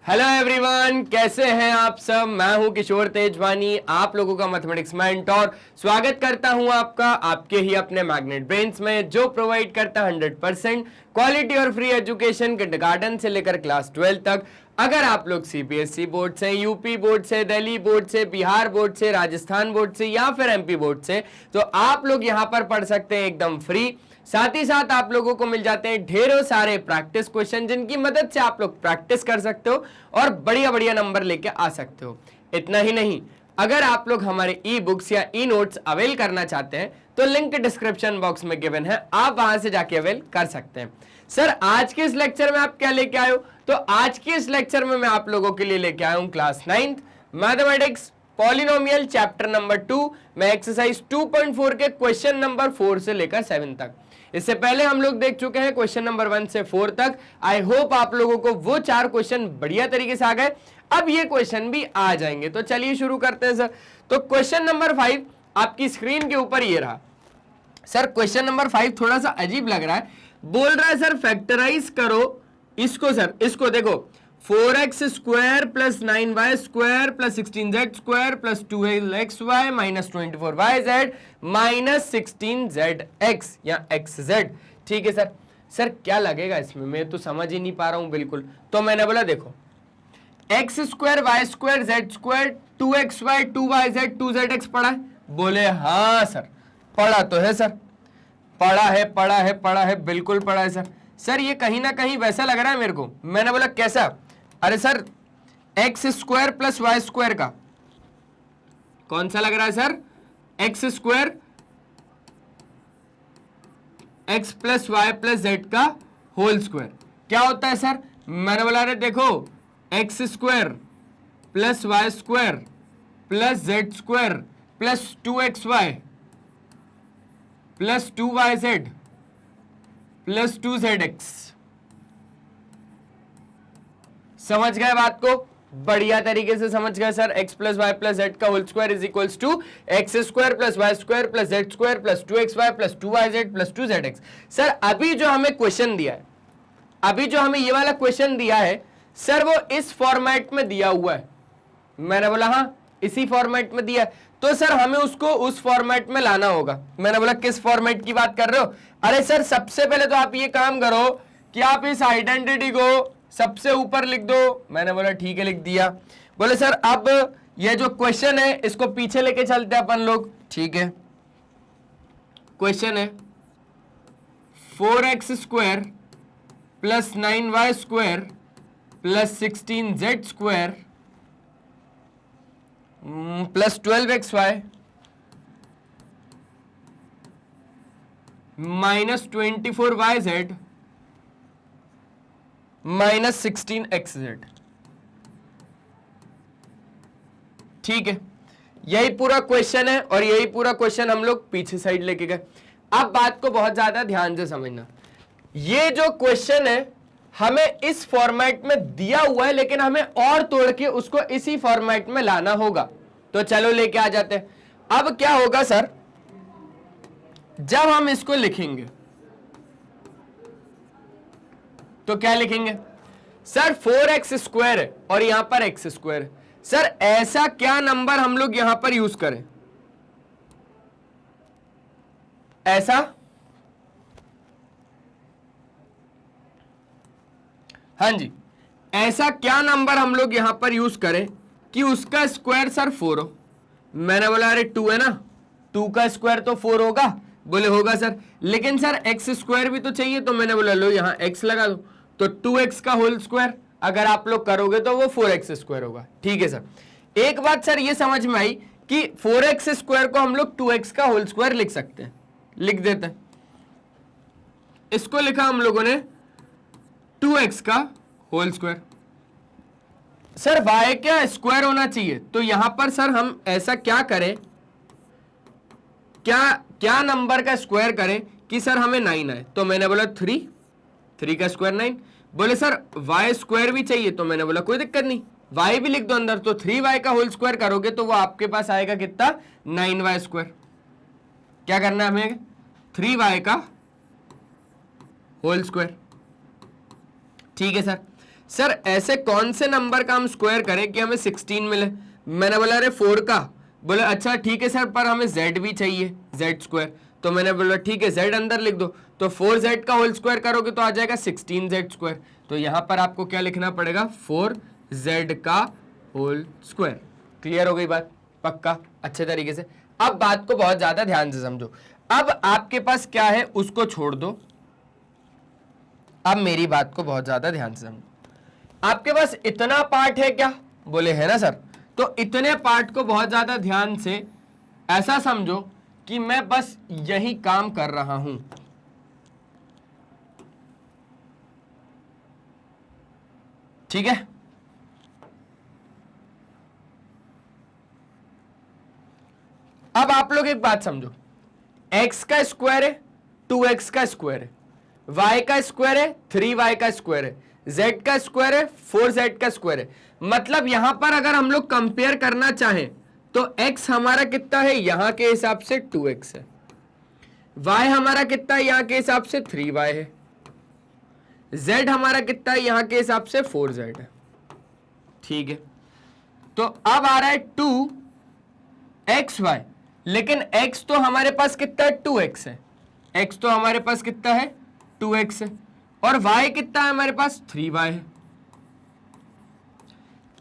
Hello everyone, कैसे हैं आप सब। मैं हूं किशोर तेजवानी, आप लोगों का मैथमेटिक्स मेंटर। स्वागत करता हूं आपका आपके ही अपने मैग्नेट ब्रेन्स में, जो प्रोवाइड करता है 100% क्वालिटी और फ्री एजुकेशन किंडरगार्टन से लेकर क्लास 12 तक। अगर आप लोग सीबीएसई बोर्ड से, यूपी बोर्ड से, दिल्ली बोर्ड से, बिहार बोर्ड से, राजस्थान बोर्ड से या फिर एमपी बोर्ड से, तो आप लोग यहां पर पढ़ सकते हैं एकदम फ्री। साथ ही साथ आप लोगों को मिल जाते हैं ढेरों सारे प्रैक्टिस क्वेश्चन, जिनकी मदद से आप लोग प्रैक्टिस कर सकते हो और बढ़िया बढ़िया नंबर लेके आ सकते हो। इतना ही नहीं, अगर आप लोग हमारे ई बुक्स या ई नोट्स अवेल करना चाहते हैं तो लिंक डिस्क्रिप्शन बॉक्स में गिवन है, आप वहां से जाके अवेल कर सकते हैं। सर, आज के इस लेक्चर में आप क्या लेके आए हो? तो आज के इस लेक्चर में मैं आप लोगों के लिए लेके आया हूं class 9th mathematics polynomial chapter number 2 में एक्सरसाइज 2.4 के क्वेश्चन नंबर 4 से लेकर 7 तक। इससे पहले हम लोग देख चुके हैं क्वेश्चन नंबर 1 से 4 तक। आई होप आप लोगों को वो 4 क्वेश्चन बढ़िया तरीके से आ गए। अब ये क्वेश्चन भी आ जाएंगे, तो चलिए शुरू करते हैं सर। तो क्वेश्चन नंबर 5 आपकी स्क्रीन के ऊपर ये रहा। सर, क्वेश्चन नंबर 5 थोड़ा सा अजीब लग रहा है। बोल रहा है सर फैक्टराइज करो इसको। सर इसको देखो, 4x square plus 9y square plus 16z square plus 2xy minus 24yz minus 16zx या xz। ठीक है सर। सर क्या लगेगा इसमें, मैं तो समझ ही नहीं पा रहा हूं बिल्कुल। तो मैंने बोला देखो, X square Y square Z square 2xy 2yz 2zx पढ़ा है? बोले हाँ सर, पढ़ा तो है सर, पढ़ा है, बिल्कुल पढ़ा है सर। सर ये कहीं ना कहीं वैसा लग रहा है मेरे को। मैंने बोला कैसा? अरे sir, X square plus Y square का कौन सा लग रहा है sir? X square X plus Y plus Z का होल स्क्वायर क्या होता है सर? मैंने बोला अरे देखो, X square plus Y square plus Z square plus 2xy plus 2yz plus 2zx। समझ गए बात को? बढ़िया तरीके से समझ गए sir. x plus Y plus Z का whole square is equals to x square plus Y square plus Z square plus 2xy plus 2yz plus 2zx। Sir अभी जो हमें क्वेश्चन दिया है, अभी जो हमें ये वाला क्वेश्चन दिया है सर, वो इस फॉर्मेट में दिया हुआ है। मैंने बोला हाँ, इसी फॉर्मेट में दिया है, तो सर हमें उसको उस फॉर्मेट में लाना होगा। मैंने बोला किस फॉर्मेट की बात कर रहे हो? अरे सर, सबसे पहले तो आप ये काम करो कि आप इस आइडेंटिटी को सबसे ऊपर लिख दो। मैंने बोला ठीक है, लिख दिया। बोले सर अब ये जो क्वेश्चन है इसको पीछे लेके चलते हैं अपन लोग। ठीक है, क्वेश्चन है 4x square plus 9y square plus 16z square plus 12xy minus 24yz minus 16xz। ठीक है, यही पूरा क्वेश्चन है और यही पूरा क्वेश्चन हम लोग पीछे साइड लेके गए। अब बात को बहुत ज्यादा ध्यान से समझना। ये जो क्वेश्चन है हमें इस फॉर्मेट में दिया हुआ है, लेकिन हमें और तोड़ के उसको इसी फॉर्मेट में लाना होगा। तो चलो लेके आ जाते हैं। अब क्या होगा सर, जब हम इसको लिखेंगे तो क्या लिखेंगे सर? 4x स्क्वायर है और यहां पर x स्क्वायर है। सर ऐसा क्या नंबर हम लोग यहां पर यूज करें? ऐसा, हाँ जी, ऐसा क्या नंबर हम लोग यहां पर यूज करें कि उसका स्क्वायर सर 4 हो? मैंने बोला अरे 2 है ना, 2 का स्क्वायर तो 4 होगा। बोले होगा सर, लेकिन सर एक्स स्क्वायर भी तो चाहिए। तो मैंने बोला लो यहां x लगा दो, तो 2x का होल स्क्वायर अगर आप लोग करोगे तो वो 4x स्क्वायर होगा। ठीक है सर, एक बात सर ये समझ में आई कि 4x स्क्वायर को हम लोग 2x का होल स्क्वायर लिख सकते हैं। लिख देते हैं, इसको लिखा हम लोगों ने 2x का होल स्क्वायर। सर y क्या स्क्वायर होना चाहिए, तो यहां पर सर हम ऐसा क्या करें, क्या नंबर का स्क्वायर करें कि सर हमें 9 आए? तो मैंने बोला 3 का स्क्वायर 9। बोले सर y स्क्वायर भी चाहिए, तो मैंने बोला कोई दिक्कत नहीं, y भी लिख दो अंदर। तो 3y का होल स्क्वायर करोगे तो वो आपके पास आएगा कितना? 9y square. क्या करना है हमें? 3y का होल स्क्वायर। ठीक है सर। सर ऐसे कौन से नंबर का हम स्क्वायर करें कि हमें 16 मिले? मैंने बोला अरे 4 का, बोले अच्छा ठीक है सर पर हमें z भी चाहिए, z स्क्वायर। तो मैंने बोला ठीक है z अंदर लिख दो, तो 4z का होल स्क्वायर करोगे तो आ जाएगा 16z स्क्वायर। तो यहां पर आपको क्या लिखना पड़ेगा? 4z का होल स्क्वायर। क्लियर हो गई बात? पक्का? अच्छे तरीके से। अब बात को बहुत ज्यादा ध्यान से समझो। अब आपके पास क्या है उसको छोड़ दो, अब मेरी बात को बहुत ज्यादा ध्यान से समझो। आपके पास इतना पार्ट है क्या? बोले है ना सर। तो इतने पार्ट को बहुत ज्यादा ध्यान से ऐसा समझो कि मैं बस यही काम कर रहा हूं। ठीक है? अब आप लोग एक बात समझो, x का स्क्वायर है 2x का स्क्वायर है, y का स्क्वायर है 3y का स्क्वायर है, z का स्क्वायर है 4z का स्क्वायर है। मतलब यहां पर अगर हम लोग कंपेयर करना चाहें तो x हमारा कितना है यहां के हिसाब से 2x है, y हमारा कितना है यहां के हिसाब से 3y है, z हमारा कितना है यहां के हिसाब से 4z है। ठीक है, तो अब आ रहा है 2xy, लेकिन x तो हमारे पास कितना है 2x है, x तो हमारे पास कितना है 2x है, और y कितना है हमारे पास 3y है।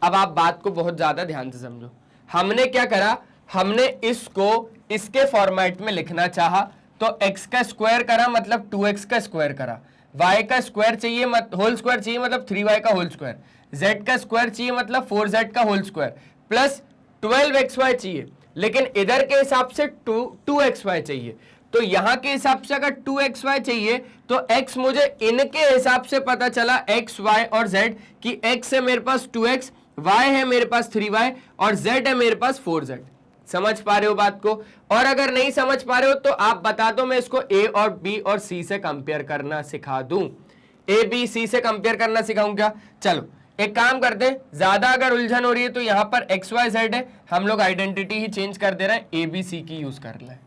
अब आप बात को बहुत ज्यादा ध्यान से समझो। हमने क्या करा, हमने इसको इसके फॉर्मेट में लिखना चाहा तो x का स्क्वायर करा मतलब 2x का स्क्वायर करा, y का स्क्वायर चाहिए होल स्क्वायर चाहिए मतलब 3y का होल स्क्वायर, z का स्क्वायर चाहिए मतलब 4z का होल स्क्वायर, प्लस 12xy चाहिए, लेकिन इधर के हिसाब से 2xy चाहिए। तो यहां के हिसाब से अगर 2xy चाहिए तो x मुझे इनके हिसाब से पता चला x, y और z कि x है मेरे पास 2x, y है मेरे पास 3y और z है मेरे पास 4z। समझ पा रहे हो बात को? और अगर नहीं समझ पा रहे हो तो आप बता दो, मैं इसको a और b और c से कंपेयर करना सिखा दूं। a b c से कंपेयर करना सिखाऊं क्या? चलो एक काम करते हैं, ज्यादा अगर उलझन हो रही है तो यहां पर एक्स वाई जेड है, हम लोग आइडेंटिटी ही चेंज कर दे रहे हैं, ए बी सी की यूज कर रहे हैं।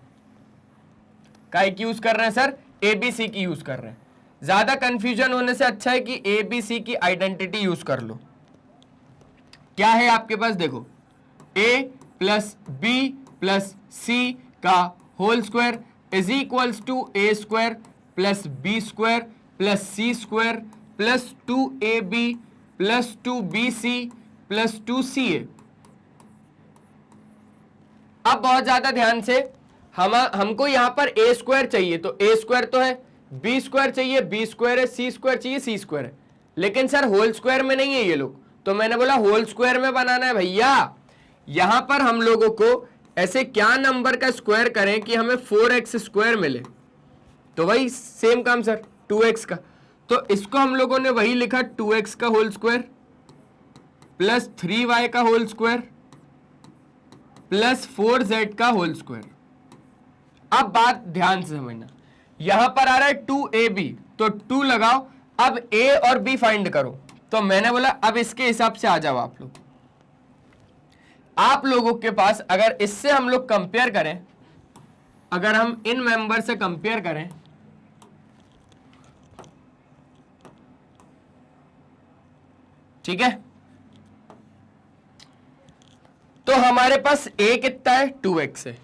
काय की यूज कर रहे हैं सर? ए बी सी की यूज कर रहे हैं। ज्यादा कंफ्यूजन होने से अच्छा है कि ए बी सी की आइडेंटिटी यूज कर लो। क्या है आपके पास? देखो, a प्लस बी प्लस सी का whole square is equals to A square plus B square plus C square plus 2ab plus 2bc plus 2ca। अब बहुत ज्यादा ध्यान से, हमको यहां पर a स्क्वायर चाहिए तो a स्क्वायर तो है, b स्क्वायर चाहिए b स्क्वायर है, c स्क्वायर चाहिए c स्क्वायर है, लेकिन सर होल स्क्वायर में नहीं है ये लोग, तो मैंने बोला होल स्क्वायर में बनाना है भैया। यहां पर हम लोगों को ऐसे क्या नंबर का स्क्वायर करें कि हमें 4x स्क्वायर मिले? तो वही सेम काम सर 2x का, तो इसको हम लोगों ने वही लिखा 2x का होल स्क्वायर प्लस 3y का होल स्क्वायर प्लस 4z का होल स्क्वायर। अब बात ध्यान से समझना, यहां पर आ रहा है 2ab तो 2 लगाओ, अब a और b फाइंड करो। तो मैंने बोला अब इसके हिसाब से आ जाओ आप लोग। आप लोगों के पास अगर इससे हम लोग कंपेयर करें, अगर हम इन मेंबर से कंपेयर करें, ठीक है, तो हमारे पास a कितना है 2x है,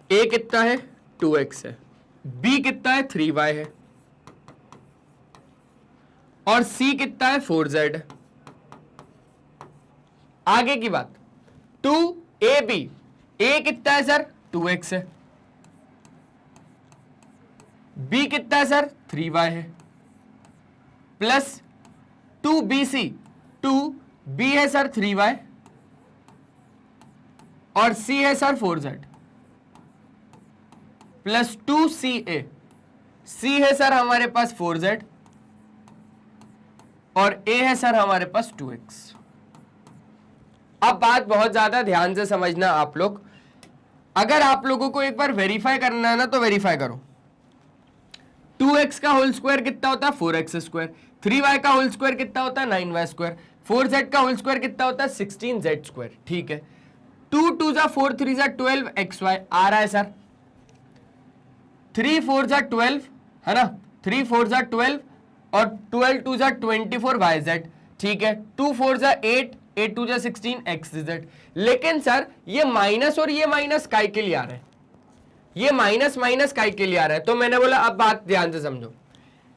a कितना है 2x है, b कितना है 3y है और c कितना है 4z है। आगे की बात 2ab, a कितना है सर 2x है, b कितना है सर 3y है प्लस 2bc, 2b है सर 3y और c है sir 4z plus 2ca, c है सर हमारे पास 4z और a है सर हमारे पास 2x। अब बात बहुत ज्यादा ध्यान से समझना आप लोग, अगर आप लोगों को एक बार वेरीफाई करना है ना तो वेरीफाई करो। 2x का होल स्क्वायर कितना होता है 4x स्क्वायर, 3y का होल स्क्वायर कितना होता है 9y स्क्वायर, 4z का होल स्क्वायर कितना होता है 16z स्क्वायर। ठीक है, 2 2 जा 4 3 जा 12xy आ रहा है सर, 3 4 जा 12 है ना, 3 4 जा 12 और 12 2 जा 24 yz, ठीक है, 2 4 जा 8, 8 2 जा 16 एक्स जेड। लेकिन सर ये माइनस और ये माइनस काय के लिए आ रहा है, ये माइनस माइनस काय के लिए आ रहा है। तो मैंने बोला अब बात ध्यान से समझो,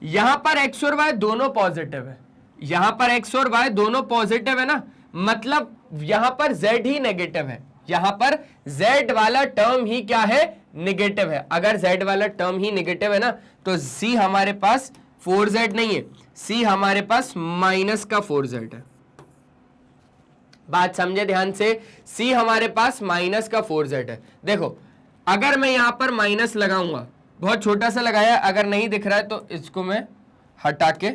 यहां पर एक्स और वाई दोनों पॉजिटिव है, यहां पर एक्स और वाई दोनों पॉजिटिव है ना, मतलब यहां पर z ही नेगेटिव है, यहां पर z वाला टर्म ही क्या है, नेगेटिव है। अगर z वाला टर्म ही नेगेटिव है ना तो c हमारे पास 4z नहीं है, c हमारे पास माइनस का 4z है। बात समझे ध्यान से, c हमारे पास माइनस का 4z है। देखो अगर मैं यहां पर माइनस लगाऊंगा, बहुत छोटा सा लगाया, अगर नहीं दिख रहा है तो इसको मैं हटा के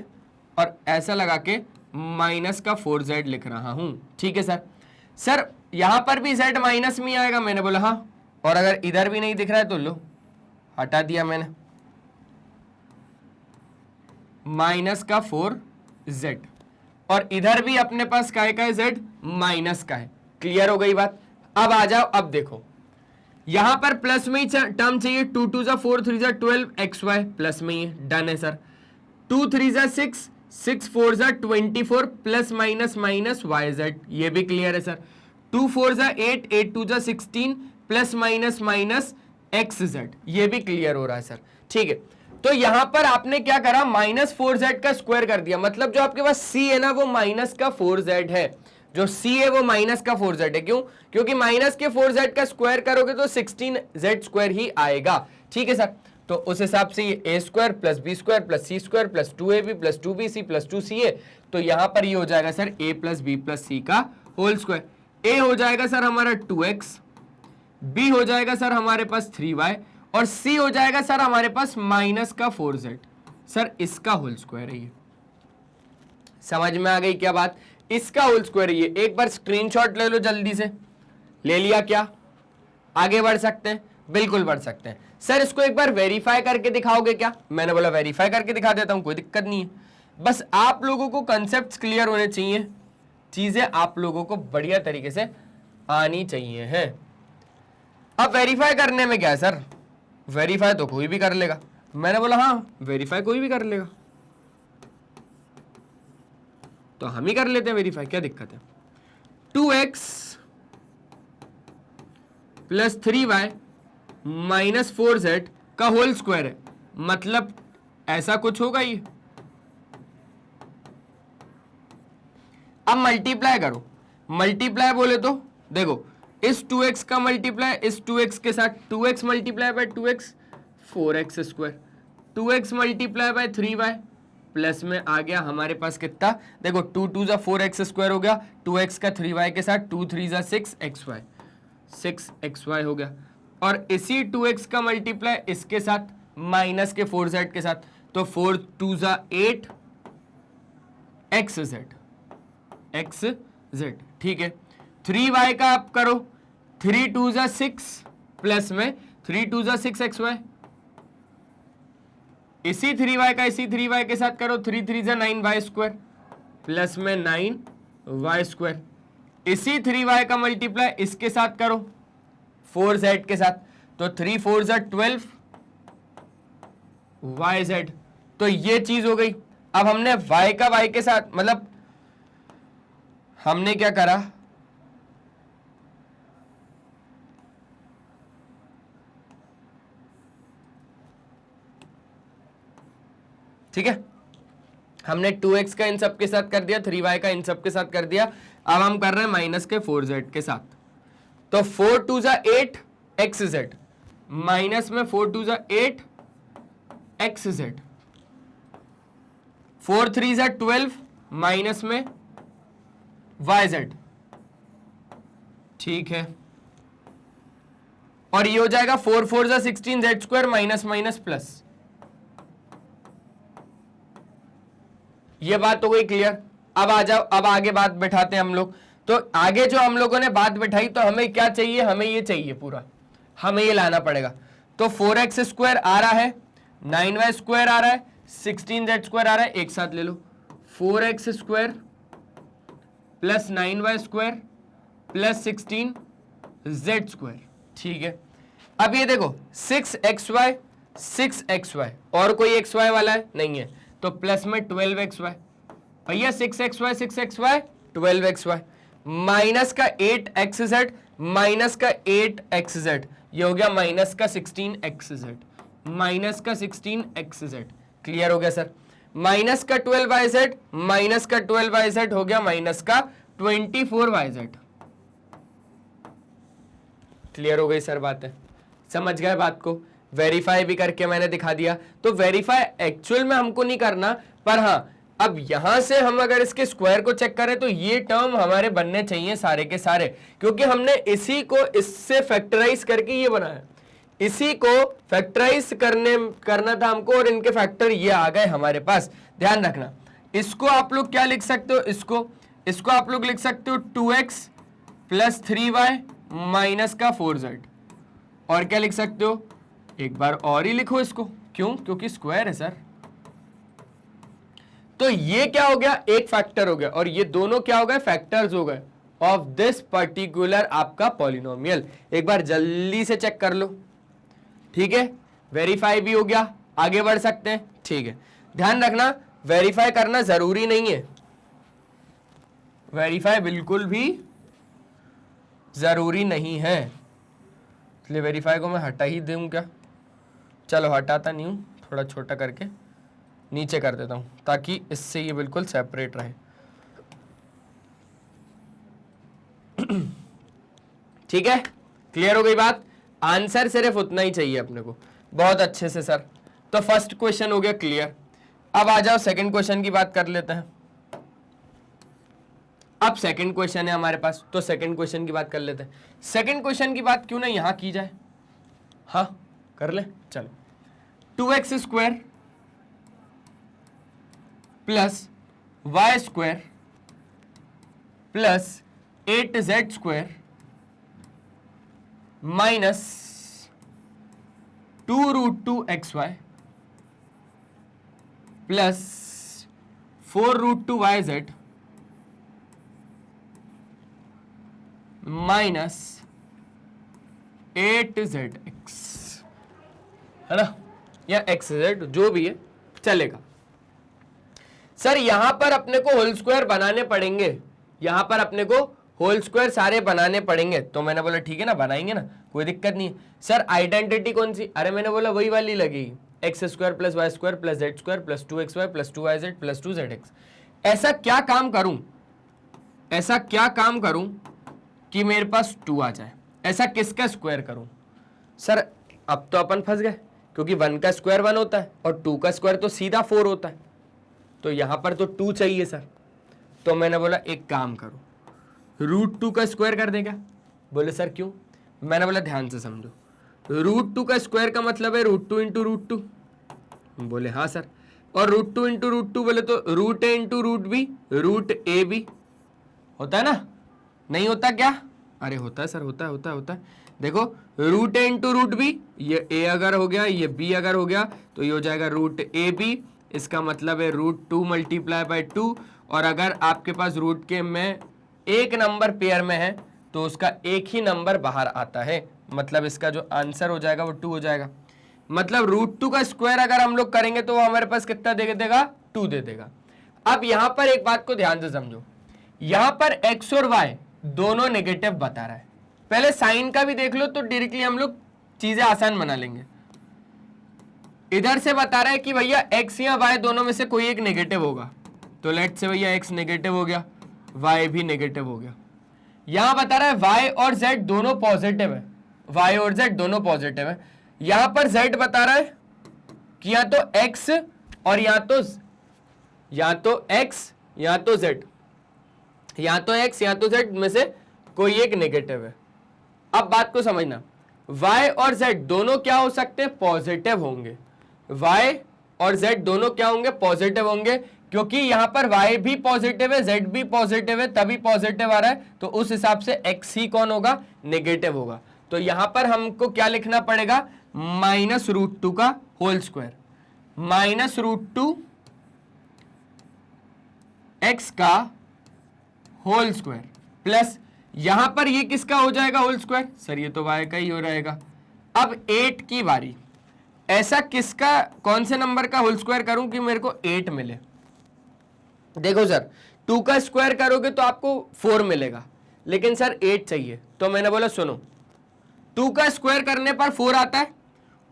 और ऐसा लगा के माइनस का 4z लिख रहा हूं, ठीक है सर। सर यहां पर भी z माइनस में आएगा, मैंने बोला हाँ, और अगर इधर भी नहीं दिख रहा है तो लो हटा दिया मैंने, माइनस का 4z, और इधर भी अपने पास काय का है, z माइनस का है। क्लियर हो गई बात। अब आ जाओ, अब देखो यहां पर प्लस में ही टर्म चाहिए, 2 2 जा 4 3 जा 12 एक्स वाई, प्लस में ही डन है सर। 2 3 जा 6 6 4 जा 24 plus minus minus Y Z, ये भी क्लियर है सर। 2 4 जा 8 8 2 जा 16 plus minus minus x Z, ये भी क्लियर हो रहा है सर, ठीक है। तो यहां पर आपने क्या करा, माइनस 4z का स्क्वायर कर दिया, मतलब जो आपके पास c है ना वो माइनस का 4z है, जो c है वो माइनस का 4z है। क्यों? क्योंकि माइनस के 4z का स्क्वायर करोगे तो 16z स्क्वायर ही आएगा, ठीक है सर। तो उस हिसाब से ये a square plus B square plus C square plus 2ab plus 2bc plus 2ca, तो यहां पर ये हो जाएगा sir a plus B plus सी का होल स्क्वायर। a हो जाएगा सर हमारा 2x, b हो जाएगा सर हमारे पास 3y, और c हो जाएगा सर हमारे पास माइनस का 4z, सर इसका होल स्क्वायर है ये। समझ में आ गई क्या बात? इसका होल स्क्वायर है ये। एक बार स्क्रीनशॉट ले लो जल्दी से, ले लिया क्या? आगे बढ़ सकते हैं, बिल्कुल बढ़ सकते हैं। सर इसको एक बार वेरीफाई करके दिखाओगे क्या? मैंने बोला वेरीफाई करके दिखा देता हूं, कोई दिक्कत नहीं है। बस आप लोगों को कंसेप्ट क्लियर होने चाहिए, चीजें आप लोगों को बढ़िया तरीके से आनी चाहिए हैं। अब वेरीफाई करने में क्या है सर, वेरीफाई तो कोई भी कर लेगा। मैंने बोला हाँ वेरीफाई कोई भी कर लेगा, तो हम ही कर लेते हैं वेरीफाई, क्या दिक्कत है। 2x plus 3y minus 4z का होल स्क्वायर है, मतलब ऐसा कुछ होगा ये। अब मल्टीप्लाई करो, मल्टीप्लाई बोले तो देखो इस 2x का मल्टीप्लाई इस 2x के साथ, 2x multiply by 2x 4x square, 2x multiply by 3y plus में आ गया हमारे पास कितना, देखो 2 2 जा 4x स्क्वायर हो गया, 2x का 3y के साथ 2 3 जा 6xy, 6xy हो गया, और इसी 2x का मल्टीप्लाई इसके साथ माइनस के 4z के साथ, तो 4 2 जा 8 xz, ठीक है। 3y का आप करो, 3 2 जा 6 प्लस में 3 2 जा 6xy, इसी 3y का इसी 3y के साथ करो, 3 3 जा 9y स्क्वायर प्लस में 9y स्क्वायर, इसी 3y का मल्टीप्लाई इसके साथ करो 4z के साथ, तो 3 4 जा 12yz, तो ये चीज हो गई। अब हमने y का y के साथ, मतलब हमने क्या करा, ठीक है, हमने 2x का इन सब के साथ कर दिया, 3y का इन सब के साथ कर दिया। अब हम कर रहे हैं माइनस के 4z के साथ, तो 4 2 जा 8 xz माइनस में 4 2 जा 8 xz, 4 3 जा 12 माइनस में yz, ठीक है। और ये हो जाएगा 4 4 जा 16 z square minus minus plus, ये बात हो गई क्लियर। अब आ जाओ, अब आगे बात बैठाते हैं हम लोग। तो आगे जो हम लोगों ने बात बैठाई, तो हमें क्या चाहिए, हमें ये चाहिए पूरा, हमें ये लाना पड़ेगा। तो 4x स्क्वायर आ रहा है, 9y स्क्वायर आ रहा है, 16z स्क्वायर आ रहा है, एक साथ ले लो, 4x square plus 9y square plus 16z square, ठीक है। अब ये देखो 6xy 6xy, और कोई xy वाला है नहीं है, तो प्लस में 12xy, भैया 6xy 6xy 12xy माइनस का 8xz माइनस का 8xz, ये हो गया माइनस का 16xz, माइनस का 16xz। क्लियर हो गया सर। माइनस का 12yz माइनस का 12yz हो गया माइनस का 24yz। क्लियर हो गई सर बात है, समझ गए बात को। वेरीफाई भी करके मैंने दिखा दिया। तो वेरीफाई एक्चुअल में हमको नहीं करना, पर हाँ अब यहां से हम अगर इसके स्क्वायर को चेक करें तो ये टर्म हमारे बनने चाहिए सारे के सारे, क्योंकि हमने इसी को इससे फैक्टराइज करके ये बनाया, इसी को फैक्टराइज करना था हमको, और इनके फैक्टर ये आ गए हमारे पास। ध्यान रखना, इसको आप लोग क्या लिख सकते हो, इसको आप लोग लिख सकते हो 2x प्लस 3y माइनस का 4z, और क्या लिख सकते हो, एक बार और ही लिखो इसको, क्यों, क्योंकि स्क्वायर है सर। तो ये क्या हो गया, एक फैक्टर हो गया, और ये दोनों क्या हो गए, फैक्टर्स हो गए ऑफ दिस पर्टिकुलर आपका पॉलिनोमियल। एक बार जल्दी से चेक कर लो, ठीक है। वेरीफाई भी हो गया, आगे बढ़ सकते हैं, ठीक है। ध्यान रखना, वेरीफाई करना जरूरी नहीं है, वेरीफाई बिल्कुल भी जरूरी नहीं है, इसलिए वेरीफाई को मैं हटा ही दूं क्या, चलो हटाता नहीं हूं, थोड़ा छोटा करके नीचे कर देता हूं ताकि इससे ये बिल्कुल सेपरेट रहे। ठीक है, क्लियर हो गई बात। आंसर सिर्फ उतना ही चाहिए अपने को, बहुत अच्छे से सर। तो फर्स्ट क्वेश्चन हो गया क्लियर। अब आ जाओ सेकंड क्वेश्चन की बात कर लेते हैं। अब सेकंड क्वेश्चन है हमारे पास, तो सेकंड क्वेश्चन की बात कर लेते हैं। सेकंड क्वेश्चन की बात क्यों ना यहां की जाए, हाँ कर ले, चलो। 2x square plus Y square plus 8z square minus 2√2xy plus 4√2yz minus 8zx, है ना, या xz जो भी है चलेगा। सर यहां पर अपने को होल स्क्वायर बनाने पड़ेंगे, यहां पर अपने को होल स्क्वायर सारे बनाने पड़ेंगे। तो मैंने बोला ठीक है ना, बनाएंगे ना, कोई दिक्कत नहीं है। सर आइडेंटिटी कौन सी, अरे मैंने बोला वही वाली लगेगी, X square plus Y square plus Z square plus 2xy plus 2yz plus 2zx। ऐसा क्या काम करूं, ऐसा क्या काम करूं कि मेरे पास 2 आ जाए, ऐसा किसका स्क्वायर करूं। सर अब तो अपन फंस गए, क्योंकि 1 का स्क्वायर 1 होता है और 2 का स्क्वायर तो सीधा 4 होता है, तो यहां पर तो 2 चाहिए सर। तो मैंने बोला एक काम करो, √2 का स्क्वायर कर देगा। बोले सर क्यों, मैंने बोला ध्यान से समझो, √2 का स्क्वायर का मतलब है √2 इंटू √2। बोले हाँ सर, और √2 इंटू √2 बोले तो √a इंटू √b, √ab होता है ना, नहीं होता क्या, अरे होता है सर, होता है होता है होता है। देखो √a इंटू √b, ये a अगर हो गया, ये b अगर हो गया, तो ये हो जाएगा √ab, इसका मतलब है √2 मल्टीप्लाई बाय 2, और अगर आपके पास रूट के में एक नंबर पेयर में है तो उसका एक ही नंबर बाहर आता है, मतलब इसका जो आंसर हो जाएगा वो 2 हो जाएगा। मतलब √2 का स्क्वायर अगर हम लोग करेंगे तो वो हमारे पास कितना दे देगा, 2 दे देगा। अब यहां पर एक बात को ध्यान से समझो, यहां पर x और y दोनों नेगेटिव बता रहा है। पहले साइन का भी देख लो तो डायरेक्टली हम लोग चीजें आसान बना लेंगे। इधर से बता रहा है कि भैया x या y दोनों में से कोई एक नेगेटिव होगा, तो लेट से भैया x नेगेटिव हो गया, y भी नेगेटिव हो गया। यहां बता रहा है y और z दोनों पॉजिटिव है, y और z दोनों पॉजिटिव है। यहां पर z बता रहा है कि या तो x और या तो x या तो z, या तो x या तो z में से कोई एक नेगेटिव है। अब बात को समझना, y और z दोनों क्या हो सकते हैं, पॉजिटिव होंगे। y और z दोनों क्या होंगे, पॉजिटिव होंगे, क्योंकि यहां पर y भी पॉजिटिव है, z भी पॉजिटिव है, तभी पॉजिटिव आ रहा है, तो उस हिसाब से x ही कौन होगा, नेगेटिव होगा। तो यहां पर हमको क्या लिखना पड़ेगा, -√2 का होल स्क्वायर, -√2 x का होल स्क्वायर प्लस यहां पर ये किसका हो जाएगा होल स्क्वायर, सर ये तो y का ही हो रहेगा। अब 8 की बारी, ऐसा किसका, कौन से नंबर का होल स्क्वायर करूं कि मेरे को 8 मिले। देखो सर 2 का स्क्वायर करोगे तो आपको 4 मिलेगा, लेकिन सर 8 चाहिए। तो मैंने बोला सुनो 2 का स्क्वायर करने पर 4 आता है,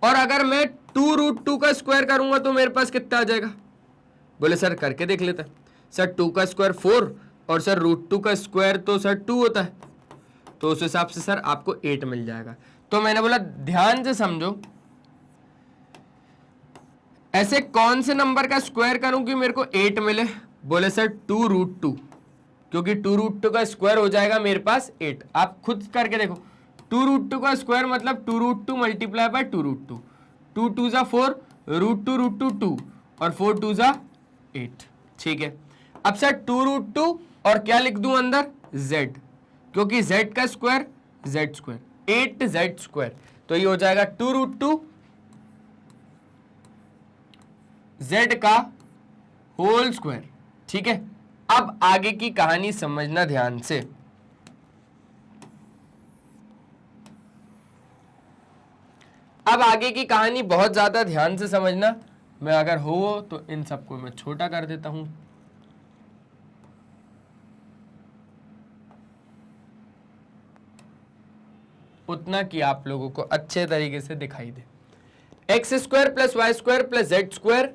और अगर मैं 2√2 का स्क्वायर करूंगा तो मेरे पास कितना आ जाएगा। बोले सर करके देख लेते हैं। सर 2 का स्क्वायर 4 और सर √2 का स्क्वायर तो सर 2 होता है, तो उस हिसाब से सर आपको 8 मिल जाएगा। तो मैंने बोला ध्यान से समझो, ऐसे कौन से नंबर का स्क्वायर करूं कि मेरे को 8 मिले। बोले सर 2√2, क्योंकि 2√2 का स्क्वायर हो जाएगा मेरे पास 8। आप खुद करके देखो, 2√2 का स्क्वायर मतलब 2√2 मल्टीप्लाई बाय 2√2, 2 2 जा 4, √2 2 और 4 2 जा 8। ठीक है, अब सर 2√2 और क्या लिख दूं अंदर, z, क्योंकि z का square z square, 8z square, तो ये हो जाएगा 2√2 z का होल स्क्वायर। ठीक है, अब आगे की कहानी समझना ध्यान से। अब आगे की कहानी बहुत ज्यादा ध्यान से समझना। मैं अगर हो तो इन सबको मैं छोटा कर देता हूं, उतना कि आप लोगों को अच्छे तरीके से दिखाई दे। X square plus Y square plus Z square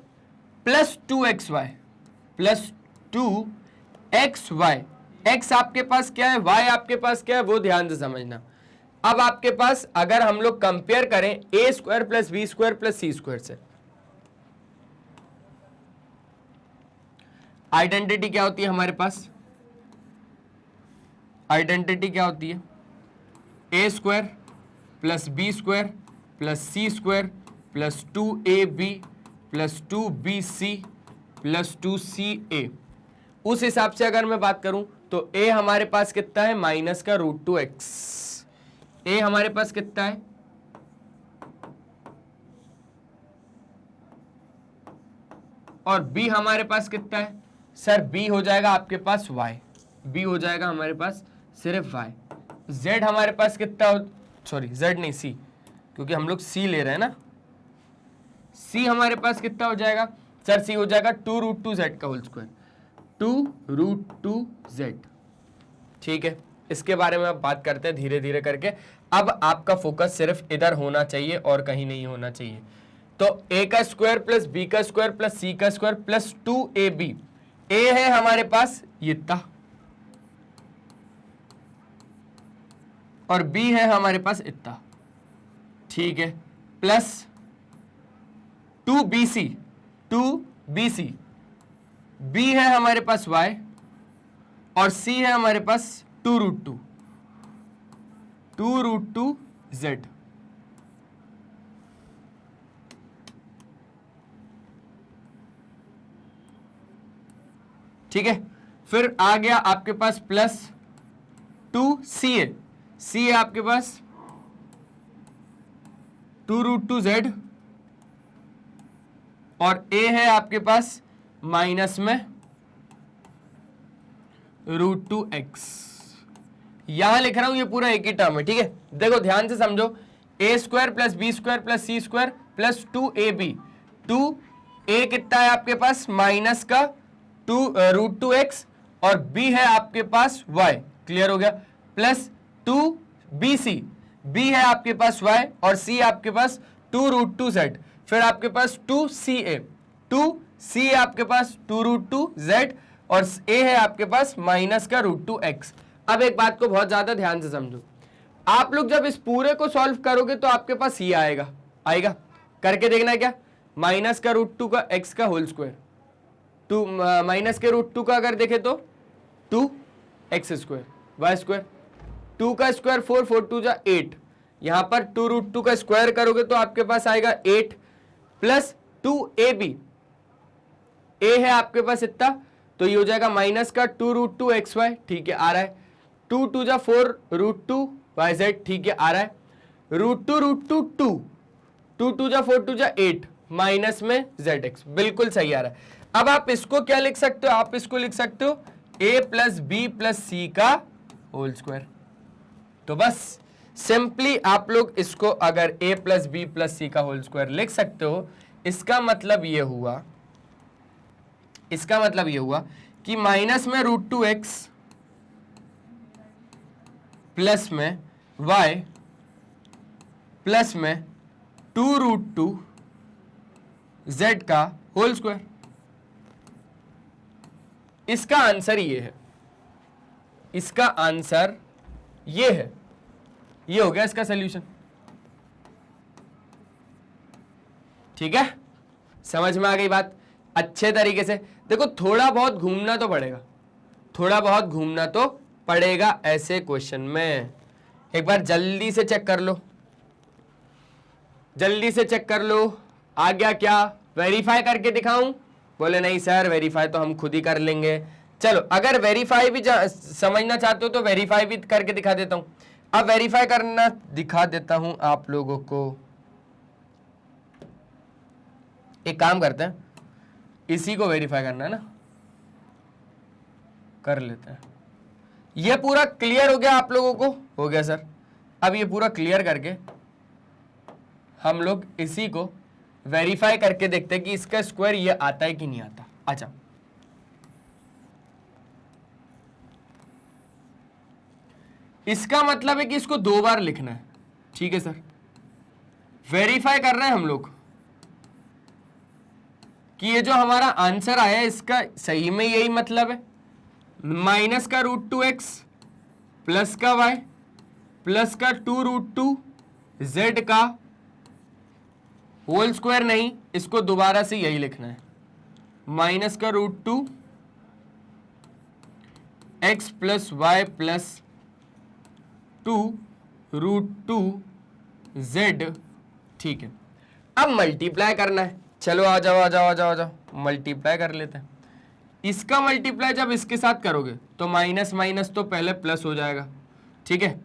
plus 2xy plus 2xy। X आपके पास क्या है, वाई आपके पास क्या है, वो ध्यान से समझना। अब आपके पास अगर हम लोग कंपेयर करें a square plus B square plus C square से, आइडेंटिटी क्या होती है हमारे पास, आइडेंटिटी क्या होती है, a square plus B square plus C square plus 2ab plus 2bc plus 2ca। उस हिसाब से अगर मैं बात करूं तो a हमारे पास कितना है, माइनस का √2x। a हमारे पास कितना है, और b हमारे पास कितना है, सर b हो जाएगा आपके पास y, b हो जाएगा हमारे पास सिर्फ y। z हमारे पास कितना हो, सॉरी z नहीं c, क्योंकि हम लोग c ले रहे हैं ना। c हमारे पास कितना हो जाएगा, सर c हो जाएगा 2√2z का होल स्क्वायर, 2√2z। ठीक है, इसके बारे में अब बात करते हैं धीरे धीरे करके। अब आपका फोकस सिर्फ इधर होना चाहिए और कहीं नहीं होना चाहिए। तो a का स्क्वायर प्लस b का स्क्वायर प्लस c का स्क्वायर प्लस 2ab। a है हमारे पास ये इतना, और b है हमारे पास इतना। ठीक है, प्लस 2bc, 2bc, b है हमारे पास y और c है हमारे पास 2√2, 2√2z। ठीक है, फिर आ गया आपके पास प्लस 2ca, c है आपके पास 2√2z और a है आपके पास माइनस में √2x। यहां लिख रहा हूं, ये पूरा एक ही टर्म है। ठीक है, देखो ध्यान से समझो, a square plus B square plus C square plus 2ab, 2a कितना है आपके पास, माइनस का √2x, और b है आपके पास y। क्लियर हो गया, प्लस 2bc, b है आपके पास y और c आपके पास 2√2z। फिर आपके पास 2ca, 2c आपके पास 2√2z और a है आपके पास माइनस का √2x। अब एक बात को बहुत ज्यादा ध्यान से समझो, आप लोग जब इस पूरे को सॉल्व करोगे तो आपके पास ये आएगा, आएगा करके देखना है क्या, माइनस का √2 का x का होल स्क्वायर, टू माइनस के √2 का अगर देखे तो 2x स्क्वायर वाई स्क्वायर, 2 का स्क्वायर 4, 4 2 जा 8, यहां पर 2√2 का स्क्वायर करोगे तो आपके पास आएगा 8 प्लस 2ab, a है आपके पास इतना, तो ये हो जाएगा माइनस का 2√2xy। ठीक है, आ रहा है 2 2 जा 4 √2yz। ठीक है, आ रहा है √2 2, 2 2 जा 4 2 जा 8 माइनस में zx। बिल्कुल सही आ रहा है। अब आप इसको क्या लिख सकते हो, आप इसको लिख सकते हो a प्लस बी प्लस सी का होल स्क्वायर। तो बस सिंपली आप लोग इसको अगर a प्लस बी प्लस सी का होल स्क्वायर लिख सकते हो, इसका मतलब ये हुआ, इसका मतलब ये हुआ कि माइनस में √2x प्लस में y प्लस में 2√2z का होल स्क्वायर। इसका आंसर ये है, इसका आंसर ये है, ये हो गया इसका सॉल्यूशन। ठीक है, समझ में आ गई बात अच्छे तरीके से। देखो थोड़ा बहुत घूमना तो पड़ेगा, थोड़ा बहुत घूमना तो पड़ेगा ऐसे क्वेश्चन में। एक बार जल्दी से चेक कर लो, जल्दी से चेक कर लो। आ गया क्या? वेरीफाई करके दिखाऊं? बोले नहीं सर वेरीफाई तो हम खुद ही कर लेंगे। चलो अगर वेरीफाई भी समझना चाहते हो तो वेरीफाई भी करके दिखा देता हूं। अब वेरीफाई करना दिखा देता हूं आप लोगों को। एक काम करते हैं, इसी को वेरीफाई करना है ना, कर लेते हैं। ये पूरा क्लियर हो गया आप लोगों को? हो गया सर। अब ये पूरा क्लियर करके हम लोग इसी को वेरीफाई करके देखते हैं कि इसका स्क्वायर ये आता है कि नहीं आता। अच्छा इसका मतलब है कि इसको 2 बार लिखना है। ठीक है सर, वेरीफाई कर रहे हैं हम लोग कि ये जो हमारा आंसर आया है इसका सही में यही मतलब है। माइनस का √2x प्लस का y प्लस का 2√2z का होल स्क्वायर नहीं, इसको दोबारा से यही लिखना है। माइनस का √2x plus y plus 2√2z। ठीक है, अब मल्टीप्लाई करना है। चलो आ जाओ आ जाओ आ जाओ आ जाओ, मल्टीप्लाई कर लेते हैं। इसका मल्टीप्लाई जब इसके साथ करोगे तो माइनस माइनस तो पहले प्लस हो जाएगा। ठीक है,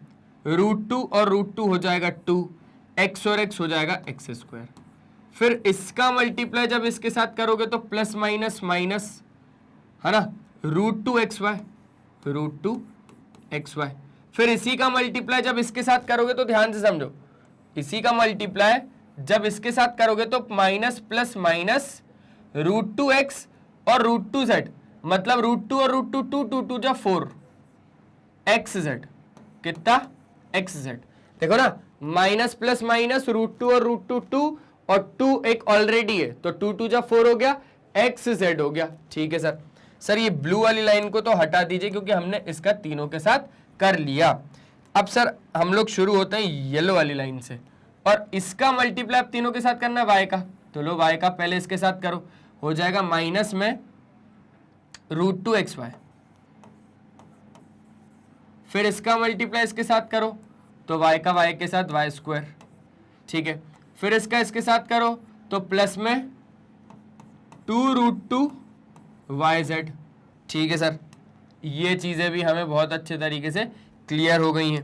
√2 और √2 हो जाएगा 2, x और x हो जाएगा x²। फिर इसका मल्टीप्लाई जब इसके साथ करोगे तो प्लस माइनस माइनस है ना, √2xy √2xy। फिर इसी का मल्टीप्लाई जब इसके साथ करोगे तो ध्यान से समझो, इसी का मल्टीप्लाई जब इसके साथ करोगे तो माइनस प्लस माइनस √2x और √2z, मतलब √2 और √2 2 2 जा 4 xz। कितना? xz। देखो ना, माइनस प्लस माइनस √2 और √2 2 और 2 एक ऑलरेडी है तो 2 2 जा 4 हो गया, xz हो गया। ठीक है सर। सर ये ब्लू वाली लाइन को तो हटा दीजिए क्योंकि हमने इसका तीनों के साथ कर लिया। अब सर हम लोग शुरू होते हैं येलो वाली लाइन से, और इसका मल्टीप्लाई अब तीनों के साथ करना है y का, तो लो y का पहले इसके साथ करो, हो जाएगा माइनस में √2xy। फिर इसका मल्टीप्लाई इसके साथ करो तो y का y के साथ y²। ठीक है, फिर इसका इसके साथ करो तो प्लस में 2√2yz। ठीक है सर, ये चीजें भी हमें बहुत अच्छे तरीके से क्लियर हो गई हैं।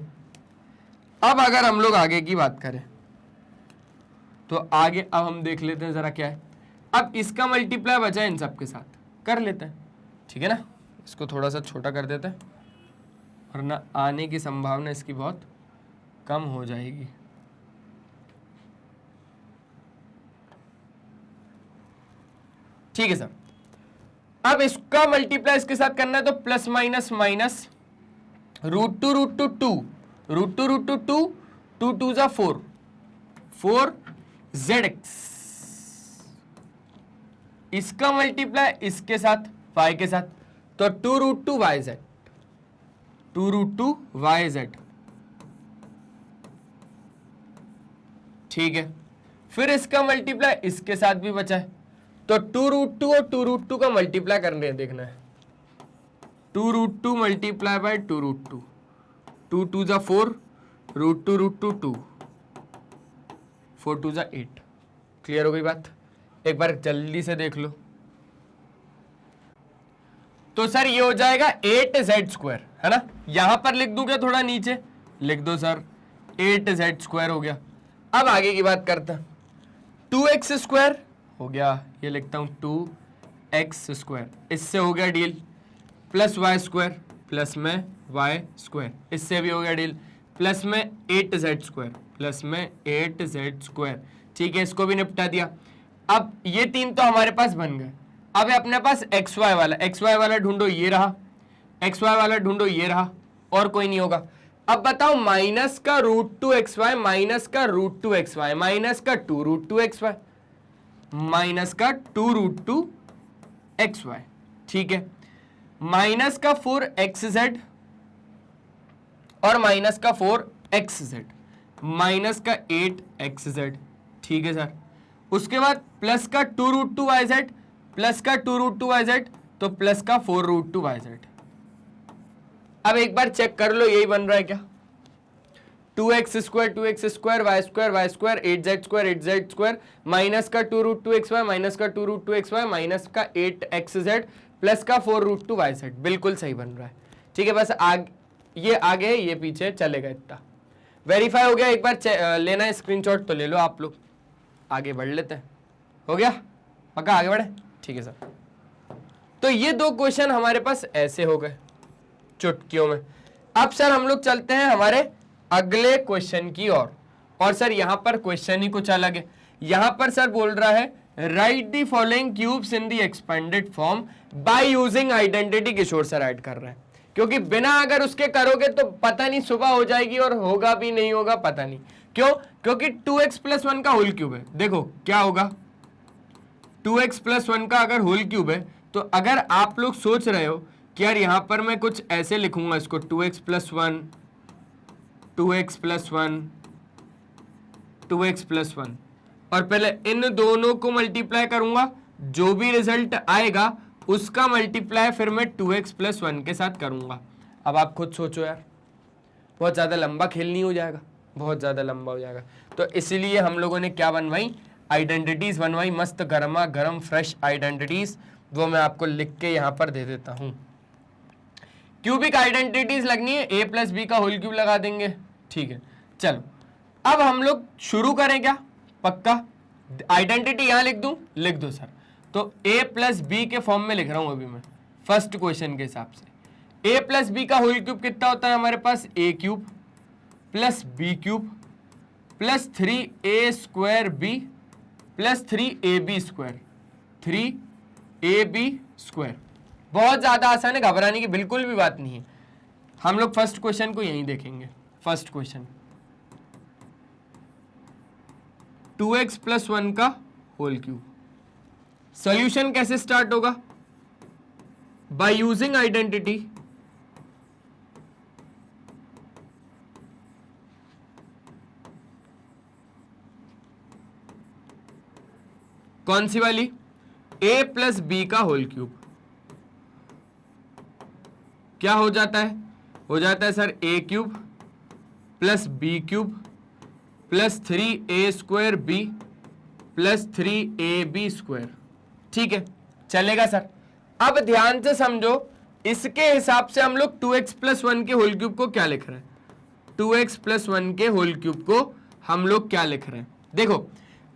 अब अगर हम लोग आगे की बात करें तो आगे अब हम देख लेते हैं जरा क्या है। अब इसका मल्टीप्लाई बचा है इन सब के साथ, कर लेते हैं। ठीक है ना, इसको थोड़ा सा छोटा कर देते हैं वरना आने की संभावना इसकी बहुत कम हो जाएगी। ठीक है सर, अब इसका मल्टीप्लाई इसके साथ करना है तो प्लस माइनस माइनस √2 √2 2 √2 2 2 2 जा 4 4zx। इसका मल्टीप्लाई इसके साथ y के साथ तो 2√2yz 2√2yz। ठीक है, फिर इसका मल्टीप्लाई इसके साथ भी बचा है तो 2√2 और 2√2 का मल्टीप्लाई करने देखना है। 2√2 मल्टीप्लाई बाय 2√2, 2 2 जा 4 √2 2 4 2 जा 8। क्लियर हो गई बात? एक बार जल्दी से देख लो। तो सर ये हो जाएगा 8z², है ना। यहां पर लिख दूं क्या? थोड़ा नीचे लिख दो सर, 8z² हो गया। अब आगे की बात करते हैं। 2x² हो गया, ये लिखता हूं 2x², इससे हो गया डील। प्लस y² प्लस में y², इससे भी हो गया डील। प्लस में 8z² प्लस में 8z²। ठीक है, इसको भी निपटा दिया। अब ये तीन तो हमारे पास बन गए। अब है अपने पास एक्स वाई वाला, एक्स वाई वाला ढूंढो, ये रहा, एक्स वाई वाला ढूंढो, ये रहा, और कोई नहीं होगा। अब बताओ माइनस का root two x Y, minus का root two x Y, minus का two root two x Y, minus का two root two x y, ठीक है, माइनस का 4xz और माइनस का 4xz, माइनस का 8xz, ठीक है सर। उसके बाद प्लस का 2 root two Y Z, plus का 2 रूट टू वाई जेड, तो प्लस का 4 रूट टू वाई जेड। अब एक बार चेक कर लो यही बन रहा है क्या, 2x square 2x square Y square 8z square minus का 2 root two x Y, minus का 2 root two x Y, minus का 8xz प्लस का 4 रूट टू वाई जेड, बिल्कुल सही बन रहा है, ठीक है। बस ये आगे ये पीछे चलेगा, इतना वेरीफाई हो गया। एक बार लेना है स्क्रीनशॉट तो ले लो आप लोग, आगे बढ़ लेते हैं। हो गया पक्का, आगे बढ़े, ठीक है सर। तो ये दो क्वेश्चन हमारे पास ऐसे हो गए चुटकियों में। अब सर हम लोग चलते हैं हमारे अगले क्वेश्चन की ओर, और सर यहां पर क्वेश्चन ही कुछ अलग है। यहां पर सर बोल रहा है write the following cubes in the expanded form by using identity. Kishore sir add कर रहे हैं, क्योंकि बिना अगर उसके करोगे तो पता नहीं सुबह हो जाएगी और होगा भी नहीं होगा पता नहीं क्यों, क्योंकि 2x प्लस 1 का होल क्यूब है। देखो क्या होगा, 2x प्लस 1 का अगर होल क्यूब है तो अगर आप लोग सोच रहे हो कि यार यहां पर मैं कुछ ऐसे लिखूंगा इसको 2x plus 1 2x plus 1 2x plus 1 और पहले इन दोनों को मल्टीप्लाई करूंगा, जो भी रिजल्ट आएगा उसका मल्टीप्लाई फिर मैं 2x प्लस 1 के साथ करूंगा। अब आप खुद सोचो यार, बहुत ज़्यादा लंबा खेल नहीं हो जाएगा, बहुत ज़्यादा लंबा हो जाएगा। तो इसीलिए हम लोगों ने क्या बनवाई, आइडेंटिटीज बनवाई, मस्त गर्मा गर्म फ्रेश आइडेंटिटीज। वो मैं आपको लिख के यहाँ पर दे देता हूँ। क्यूबिक आइडेंटिटीज लगनी है, a प्लस बी का होल क्यूब लगा देंगे, ठीक है। चलो अब हम लोग शुरू करें क्या, पक्का आइडेंटिटी यहाँ लिख दूं, लिख दो सर। तो a प्लस बी के फॉर्म में लिख रहा हूं अभी मैं फर्स्ट क्वेश्चन के हिसाब से। a प्लस बी का होल क्यूब कितना होता है हमारे पास, a cube plus B cube plus 3a square B plus 3ab square, 3ab square. बहुत ज्यादा आसान है, घबराने की बिल्कुल भी बात नहीं है। हम लोग फर्स्ट क्वेश्चन को यहीं देखेंगे। फर्स्ट क्वेश्चन 2x प्लस 1 का होल क्यूब। सॉल्यूशन कैसे स्टार्ट होगा, बाय यूजिंग आइडेंटिटी। कौन सी वाली, a प्लस बी का होल क्यूब। क्या हो जाता है, हो जाता है sir a cube plus B cube plus 3a square B plus 3ab square, ठीक है चलेगा सर। अब ध्यान से समझो, इसके हिसाब से हम लोग 2x प्लस 1 के होल क्यूब को क्या लिख रहे हैं, 2x प्लस 1 के होल क्यूब को हम लोग क्या लिख रहे हैं। देखो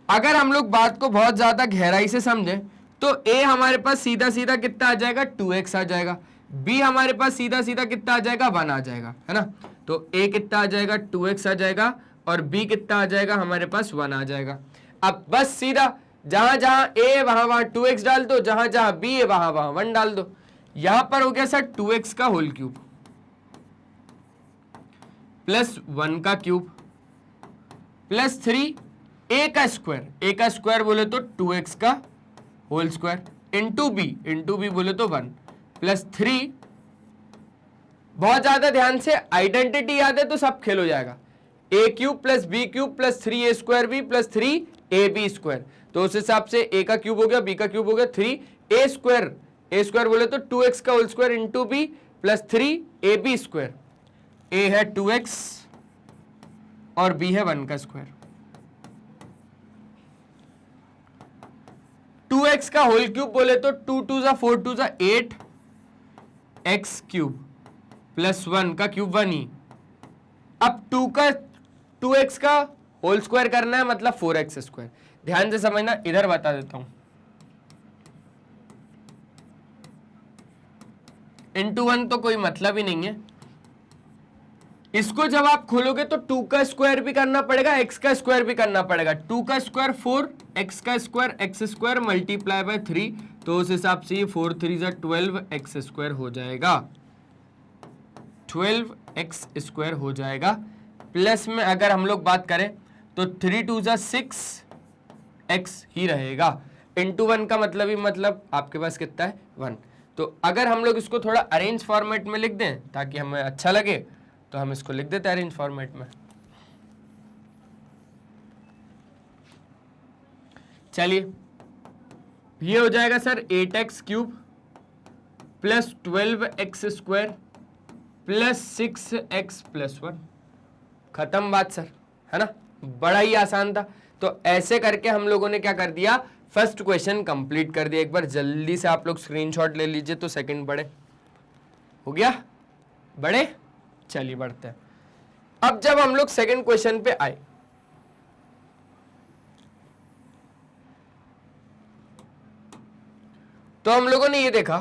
अगर हम लोग बात को बहुत ज्यादा गहराई से समझें तो a हमारे पास सीधा सीधा कितना आ जाएगा, 2x आ जाएगा। b हमारे पास सीधा सीधा कितना आ जाएगा, 1 आ जाएगा, है ना। तो a कितना आ जाएगा, 2x आ जाएगा, और b कितना आ जाएगा हमारे पास, 1 आ जाएगा। अब बस सीधा जहां जहां a वहां 2x डाल दो, जहां जहां b है वहां 1 डाल दो। यहां पर हो गया सर 2x का होल क्यूब प्लस 1 का क्यूब प्लस 3a का स्क्वायर, a का स्क्वायर बोले तो 2x का होल स्क्वायर इंटू बी बोले तो 1 प्लस 3। बहुत ज्यादा ध्यान से, आइडेंटिटी याद है तो सब खेल हो जाएगा। a cube plus B cube plus 3a square B plus 3ab square, तो उस हिसाब से a का क्यूब हो गया, b का क्यूब हो गया, 3a स्क्वायर बोले तो 2x का whole square into B plus 3ab square. a है 2x और b है 1 का स्क्वायर। 2x का होल क्यूब बोले तो 2 2 जा 4 2 जा 8 x क्यूब प्लस 1 का क्यूब 1 ही। अब 2x का होल स्क्वायर करना है, मतलब 4x स्क्वायर। ध्यान से समझना, इधर बता देता हूं, इंटू 1 तो कोई मतलब ही नहीं है। इसको जब आप खोलोगे तो 2 का स्क्वायर भी करना पड़ेगा, x का स्क्वायर भी करना पड़ेगा। 2 का स्क्वायर 4, x का square x square multiply by 3, तो उस हिसाब से ये 4 3 जा 12x² हो जाएगा, 12x² हो जाएगा। प्लस में अगर हम लोग बात करें तो 3 2 जा 6x ही रहेगा। इंटू 1 का मतलब ही मतलब आपके पास कितना है 1। तो अगर हम लोग इसको थोड़ा अरेंज फॉर्मेट में लिख दें ताकि हमें अच्छा लगे तो हम इसको लिख देते हैं अरेंज फॉर्मेट में। चलिए ये हो जाएगा sir 8x³ plus 12x² plus 6x plus 1। खत्म बात सर, है ना, बड़ा ही आसान था। तो ऐसे करके हम लोगों ने क्या कर दिया, फर्स्ट क्वेश्चन कंप्लीट कर दिया। एक बार जल्दी से आप लोग स्क्रीनशॉट ले लीजिए तो सेकंड बढ़े। हो गया बढ़े, चलिए बढ़ते हैं। अब जब हम लोग सेकंड क्वेश्चन पे आए तो हम लोगों ने ये देखा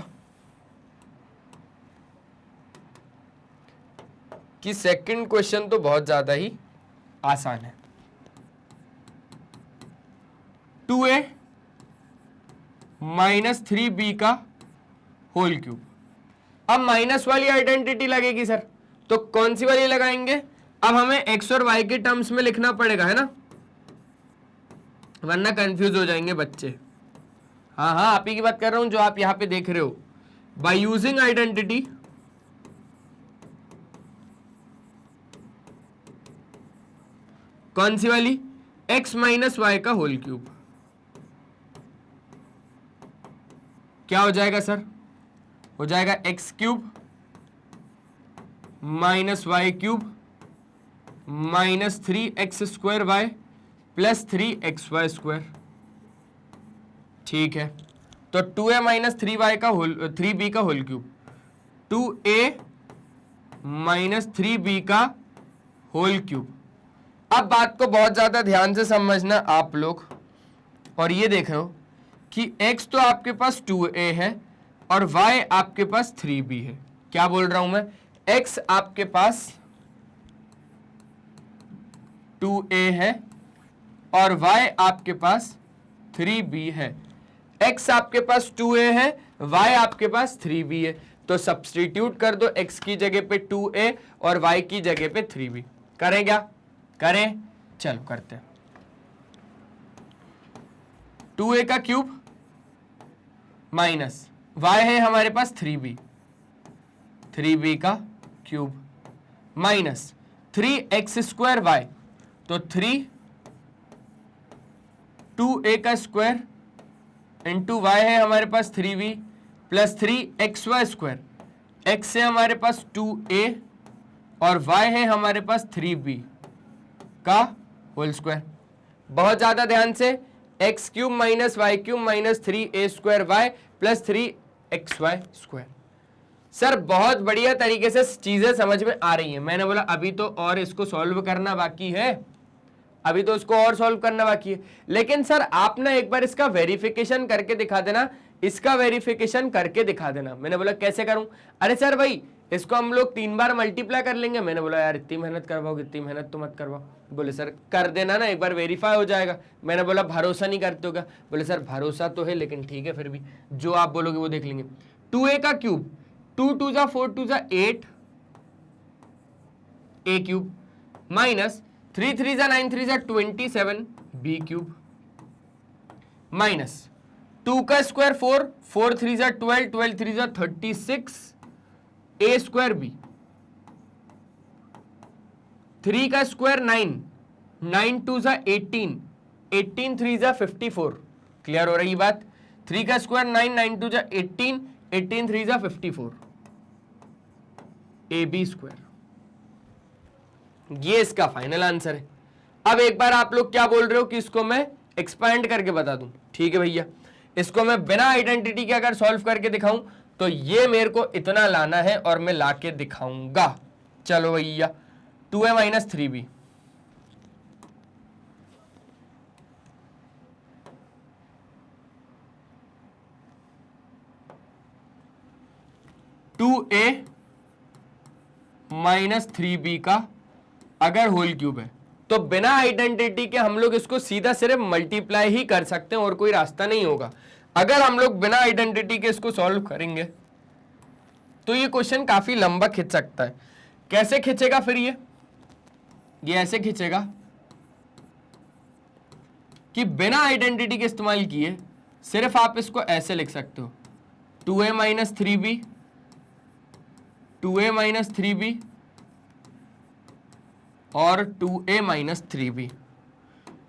कि सेकंड क्वेश्चन तो बहुत ज्यादा ही आसान है। 2a माइनस 3b का होल क्यूब। अब माइनस वाली आइडेंटिटी लगेगी सर, तो कौन सी वाली लगाएंगे? अब हमें x और y के टर्म्स में लिखना पड़ेगा, है ना, वरना कंफ्यूज हो जाएंगे बच्चे। हाँ हाँ, आप ही की बात कर रहा हूं जो आप यहां पे देख रहे हो। बाय यूजिंग आइडेंटिटी कौन सी वाली? x माइनस वाई का होल क्यूब। क्या हो जाएगा सर? हो जाएगा x³ minus y³ minus 3x² plus 3xy²। ठीक है, तो 2a माइनस 3b का whole cube, 2a minus 3b का होल क्यूब। अब बात को बहुत ज्यादा ध्यान से समझना आप लोग, और ये देख रहे हो कि x तो आपके पास 2a है और y आपके पास 3b है। क्या बोल रहा हूं मैं? x आपके पास 2a है और y आपके पास 3b है। x आपके पास 2a है, y आपके पास 3b है, तो सब्स्टिट्यूट कर दो x की जगह पे 2a और y की जगह पे 3b। करें क्या? करें, चलो करते हैं। 2a का क्यूब माइनस y है हमारे पास 3b, 3b का क्यूब माइनस 3x² y, तो 2a का स्क्वायर इंटू y है हमारे पास 3b प्लस 3xy²। x है हमारे पास 2a और y है हमारे पास 3b का होल स्क्वायर। बहुत ज्यादा ध्यान से, x³ minus y³ minus 3a² plus 3xy²। Sir बहुत बढ़िया तरीके से चीजें समझ में आ रही हैं। मैंने बोला अभी तो और इसको सॉल्व करना बाकी है, अभी तो इसको और सॉल्व करना बाकी है, लेकिन सर आप ना एक बार इसका वेरिफिकेशन करके दिखा देना, इसका वेरिफिकेशन करके दिखा देना। मैंने बोला कैसे करूं? अरे सर भाई इसको हम लोग 3 बार मल्टीप्लाई कर लेंगे। मैंने बोला यार इतनी मेहनत करवाओगे, इतनी मेहनत तो मत करवाओ। बोले सर कर देना ना, एक बार वेरीफाई हो जाएगा। मैंने बोला भरोसा नहीं करते होगा। बोले सर भरोसा तो है लेकिन ठीक है फिर भी जो आप बोलोगे वो देख लेंगे। 2a का क्यूब, 2 2 जा 4 2 जा 8 a³ माइनस 3 3 जा 9 3 जा 27 b³ माइनस 2 का स्क्वायर 4 4 3 जा 12 12 3 जा 36 a² b, 3 का स्क्वायर 9 9 2 जा 18 18 3 जा 54। क्लियर हो रही बात? 3 का स्क्वायर 9 9 2 जा 18 18 3 जा 54 ab²। ये इसका फाइनल आंसर है। अब एक बार आप लोग क्या बोल रहे हो कि इसको मैं एक्सपैंड करके बता दूं? ठीक है भैया, इसको मैं बिना आइडेंटिटी के अगर सॉल्व करके दिखाऊं तो ये मेरे को इतना लाना है और मैं लाके दिखाऊंगा। चलो भैया 2a minus 3b, to A minus 3b का अगर होल क्यूब है तो बिना आइडेंटिटी के हम लोग इसको सीधा सिर्फ मल्टीप्लाई ही कर सकते हैं और कोई रास्ता नहीं होगा। अगर हम लोग बिना आइडेंटिटी के इसको सॉल्व करेंगे तो ये क्वेश्चन काफी लंबा खिंच सकता है। कैसे खिंचेगा फिर ये ऐसे खिंचेगा कि बिना आइडेंटिटी के इस्तेमाल किए सिर्फ आप इसको ऐसे लिख सकते हो 2a minus 3b 2a minus 3b और 2a माइनस 3b।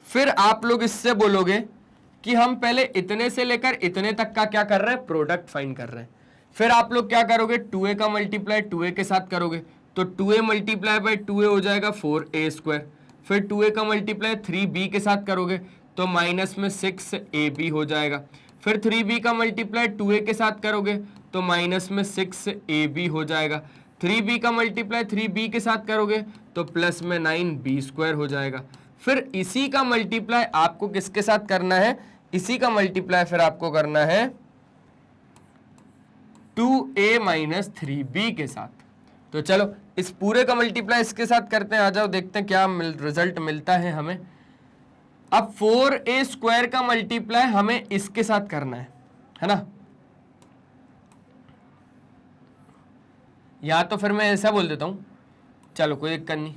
फिर आप लोग इससे बोलोगे कि हम पहले इतने से लेकर इतने तक का क्या कर रहे हैं, प्रोडक्ट फाइंड कर रहे हैं। फिर आप लोग क्या करोगे, 2a का मल्टीप्लाई 2a के साथ करोगे तो 2a मल्टीप्लाई बाई 2a हो जाएगा 4a स्क्वायर। फिर 2a का मल्टीप्लाई 3b के साथ करोगे तो माइनस में 6ab हो जाएगा। फिर 3b का मल्टीप्लाई 2a के साथ करोगे तो माइनस में 6ab हो जाएगा। 3b का मल्टीप्लाई 3b के साथ करोगे तो प्लस में 9b स्क्वायर हो जाएगा। फिर इसी का मल्टीप्लाई आपको किसके साथ करना है, इसी का मल्टीप्लाई फिर आपको करना है 2a माइनस 3b के साथ। तो चलो इस पूरे का मल्टीप्लाई इसके साथ करते हैं, आ जाओ देखते हैं क्या रिजल्ट मिलता है हमें। अब 4a स्क्वायर का मल्टीप्लाई हमें इसके साथ करना है ना। या तो फिर मैं ऐसा बोल देता हूं, चलो कोई दिक्कत नहीं।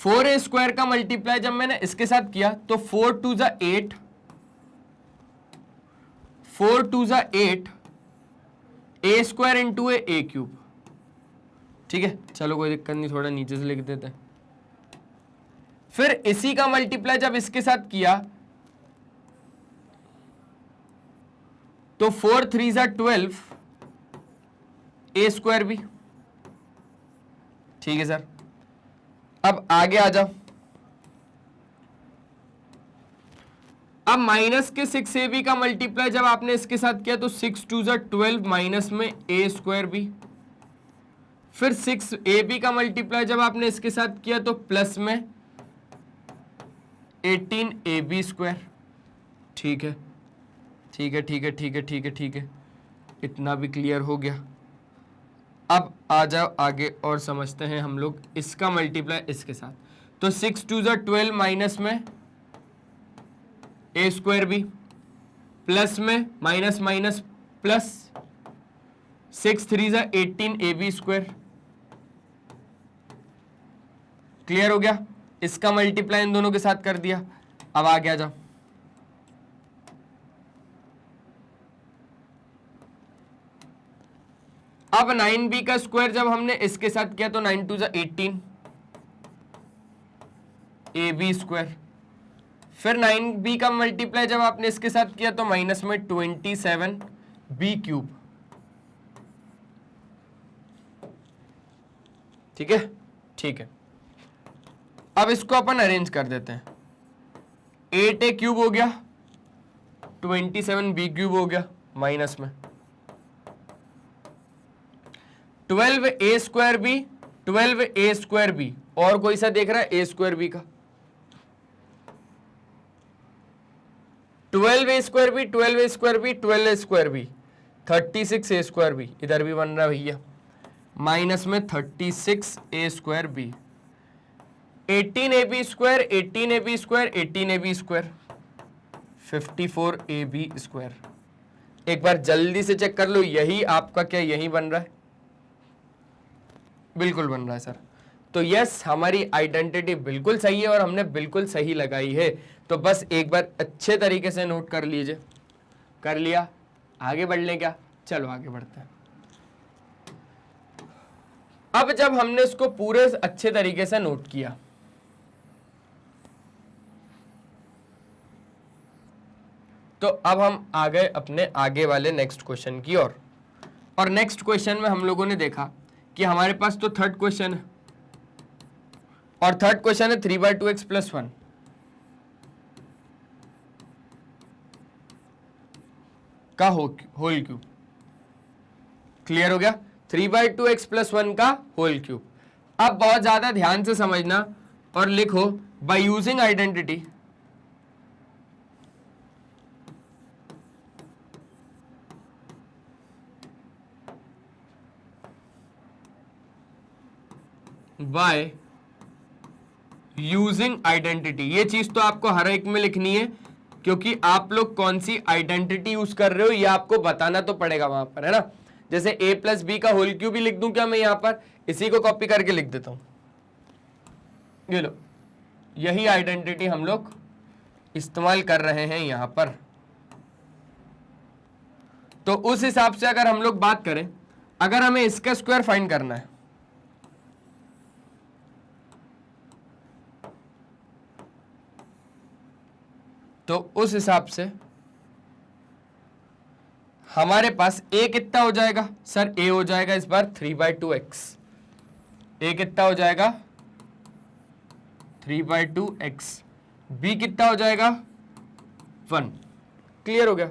4a स्क्वायर का मल्टीप्लाई जब मैंने इसके साथ किया तो 4 2 जा 8, 4 2 जा 8 a square into a cube. ठीक है, चलो कोई दिक्कत नहीं, थोड़ा नीचे से लिख देते हैं। फिर इसी का मल्टीप्लाई जब इसके साथ किया तो 4 3 जा 12 a स्क्वायर भी। ठीक है सर, अब आगे आ जाओ। अब माइनस के 6ab का मल्टीप्लाई जब आपने इसके साथ किया तो 6 2 जा 12 माइनस में a स्क्वायर भी। फिर 6ab का मल्टीप्लाई जब आपने इसके साथ किया तो प्लस में 18ab स्क्वायर। ठीक है ठीक है ठीक है ठीक है ठीक है ठीक है, इतना भी क्लियर हो गया। अब आ जाओ आगे और समझते हैं हम लोग इसका मल्टीप्लाई इसके साथ। तो 6 2 जा 12 माइनस में a स्क्वायर भी प्लस में माइनस माइनस प्लस 6 3 जा 18ab स्क्वायर। क्लियर हो गया, इसका मल्टीप्लाई इन दोनों के साथ कर दिया। अब आगे आ जाओ। अब 9b का स्क्वायर जब हमने इसके साथ किया तो 9 2 जा 18 ab स्क्वायर। फिर 9b का मल्टीप्लाई जब आपने इसके साथ किया तो माइनस में 27 b क्यूब। ठीक है ठीक है, अब इसको अपन अरेंज कर देते हैं। 8a क्यूब हो गया, 27b क्यूब हो गया, माइनस में 12a square B 12a square B. और कोई सा देख रहा है a स्क्वायर बी का? 12a square B 12a square B 12a square B 36a square B, इधर भी बन रहा है भैया, माइनस में 36a square B. 18ab square 18ab square 18ab square 54ab square. एक बार जल्दी से चेक कर लो, यही आपका क्या यही बन रहा है? बिल्कुल बन रहा है सर। तो यस, हमारी आइडेंटिटी बिल्कुल सही है और हमने बिल्कुल सही लगाई है। तो बस एक बार अच्छे तरीके से नोट कर लीजिए। कर लिया? आगे बढ़ लें क्या? चलो आगे बढ़ते हैं। अब जब हमने इसको पूरे अच्छे तरीके से नोट किया तो अब हम आ गए अपने आगे वाले नेक्स्ट क्वेश्चन की ओर। और नेक्स्ट क्वेश्चन में हम लोगों ने देखा कि हमारे पास तो थर्ड क्वेश्चन है, और थर्ड क्वेश्चन है 3/2x + 1 का होल क्यूब। क्लियर हो गया? 3/2x + 1 का होल क्यूब। अब बहुत ज्यादा ध्यान से समझना और लिखो, bye using identity by using identity, ये चीज तो आपको हर एक में लिखनी है, क्योंकि आप लोग कौन सी आइडेंटिटी यूज कर रहे हो ये आपको बताना तो पड़ेगा वहां पर, है ना। जैसे a प्लस बी का होल क्यूब भी लिख दूं क्या मैं यहां पर, इसी को कॉपी करके लिख देता हूं, ये लो, यही आइडेंटिटी हम लोग इस्तेमाल कर रहे हैं यहां पर। तो उस हिसाब से अगर हम लोग बात करें, अगर हमें इसका स्क्वायर फाइंड करना है, तो उस हिसाब से हमारे पास a कितना हो जाएगा सर, a हो जाएगा इस बार 3/2x, a कितना हो जाएगा 3/2x, b कितना हो जाएगा 1। क्लियर हो गया,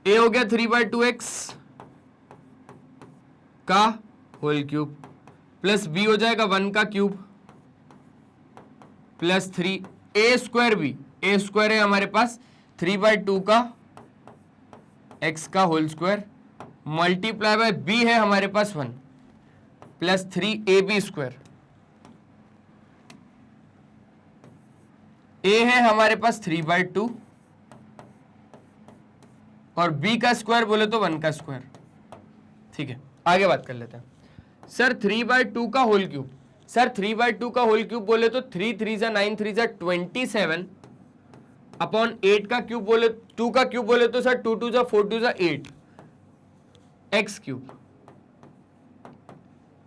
a हो गया 3/2x का होल क्यूब, प्लस b हो जाएगा 1 का cube, plus 3 a square b, a square है हमारे पास 3/2 का x का whole square, multiply by b है हमारे पास 1, प्लस 3ab स्क्वायर, a है हमारे पास 3/2 और b का स्क्वायर बोले तो 1 का स्क्वायर। ठीक है, आगे बात कर लेते हैं। सर 3/2 का होल क्यूब, सर 3/2 का होल क्यूब बोले तो 3 3 जा 9 3 जा 27 अपॉन 8 का क्यूब बोले, 2 का क्यूब बोले तो सर 2 2 जा 4 2 जा 8 एक्स क्यूब,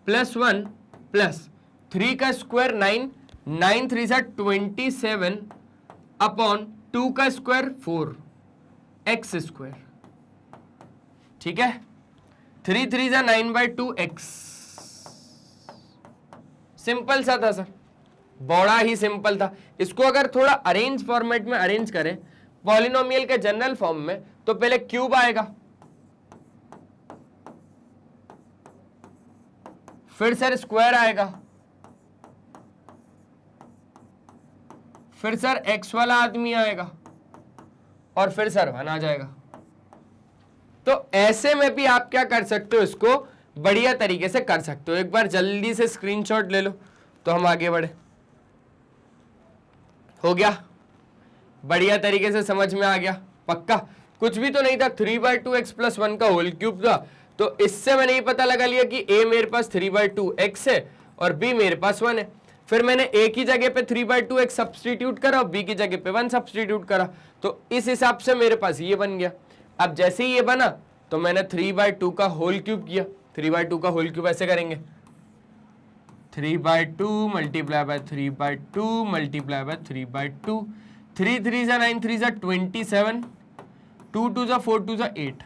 प्लस 1 प्लस 3 का स्क्वायर 9 9 3 जा 27 अपॉन 2 का स्क्वायर 4 एक्स स्क्वायर। ठीक है, 3 3 जा 9/2 एक्स, सिंपल सा था सर, बड़ा ही सिंपल था। इसको अगर थोड़ा अरेंज फॉर्मेट में अरेंज करें पॉलिनोमियल के जनरल फॉर्म में, तो पहले क्यूब आएगा, फिर सर स्क्वायर आएगा, फिर सर एक्स वाला आदमी आएगा और फिर सर 1 आ जाएगा। तो ऐसे में भी आप क्या कर सकते हो, इसको बढ़िया तरीके से कर सकते हो। एक बार जल्दी से स्क्रीनशॉट ले लो तो हम आगे बढ़े। हो गया, बढ़िया तरीके से समझ में आ गया, पक्का। कुछ भी तो नहीं था, 3/2x प्लस 1 का होल क्यूब था, तो इससे मैंने ये पता लगा लिया कि a मेरे पास 3/2x है और b मेरे पास 1 है। फिर मैंने a की जगह पे 3/2x सब्सटीट्यूट करा और b की जगह पे 1 सब्सटीट्यूट करा, तो इस हिसाब से मेरे पास ये बन गया। अब जैसे ही ये बना तो मैंने 3/2 का होल क्यूब किया। 3/2 का होल क्यूब ऐसे करेंगे, 3/2 मल्टीप्लाई बाय 3/2 मल्टीप्लाई बाय 3/2, 3 3 जा 9 3 जा 27, 2 2 जा 4 2 जा 8,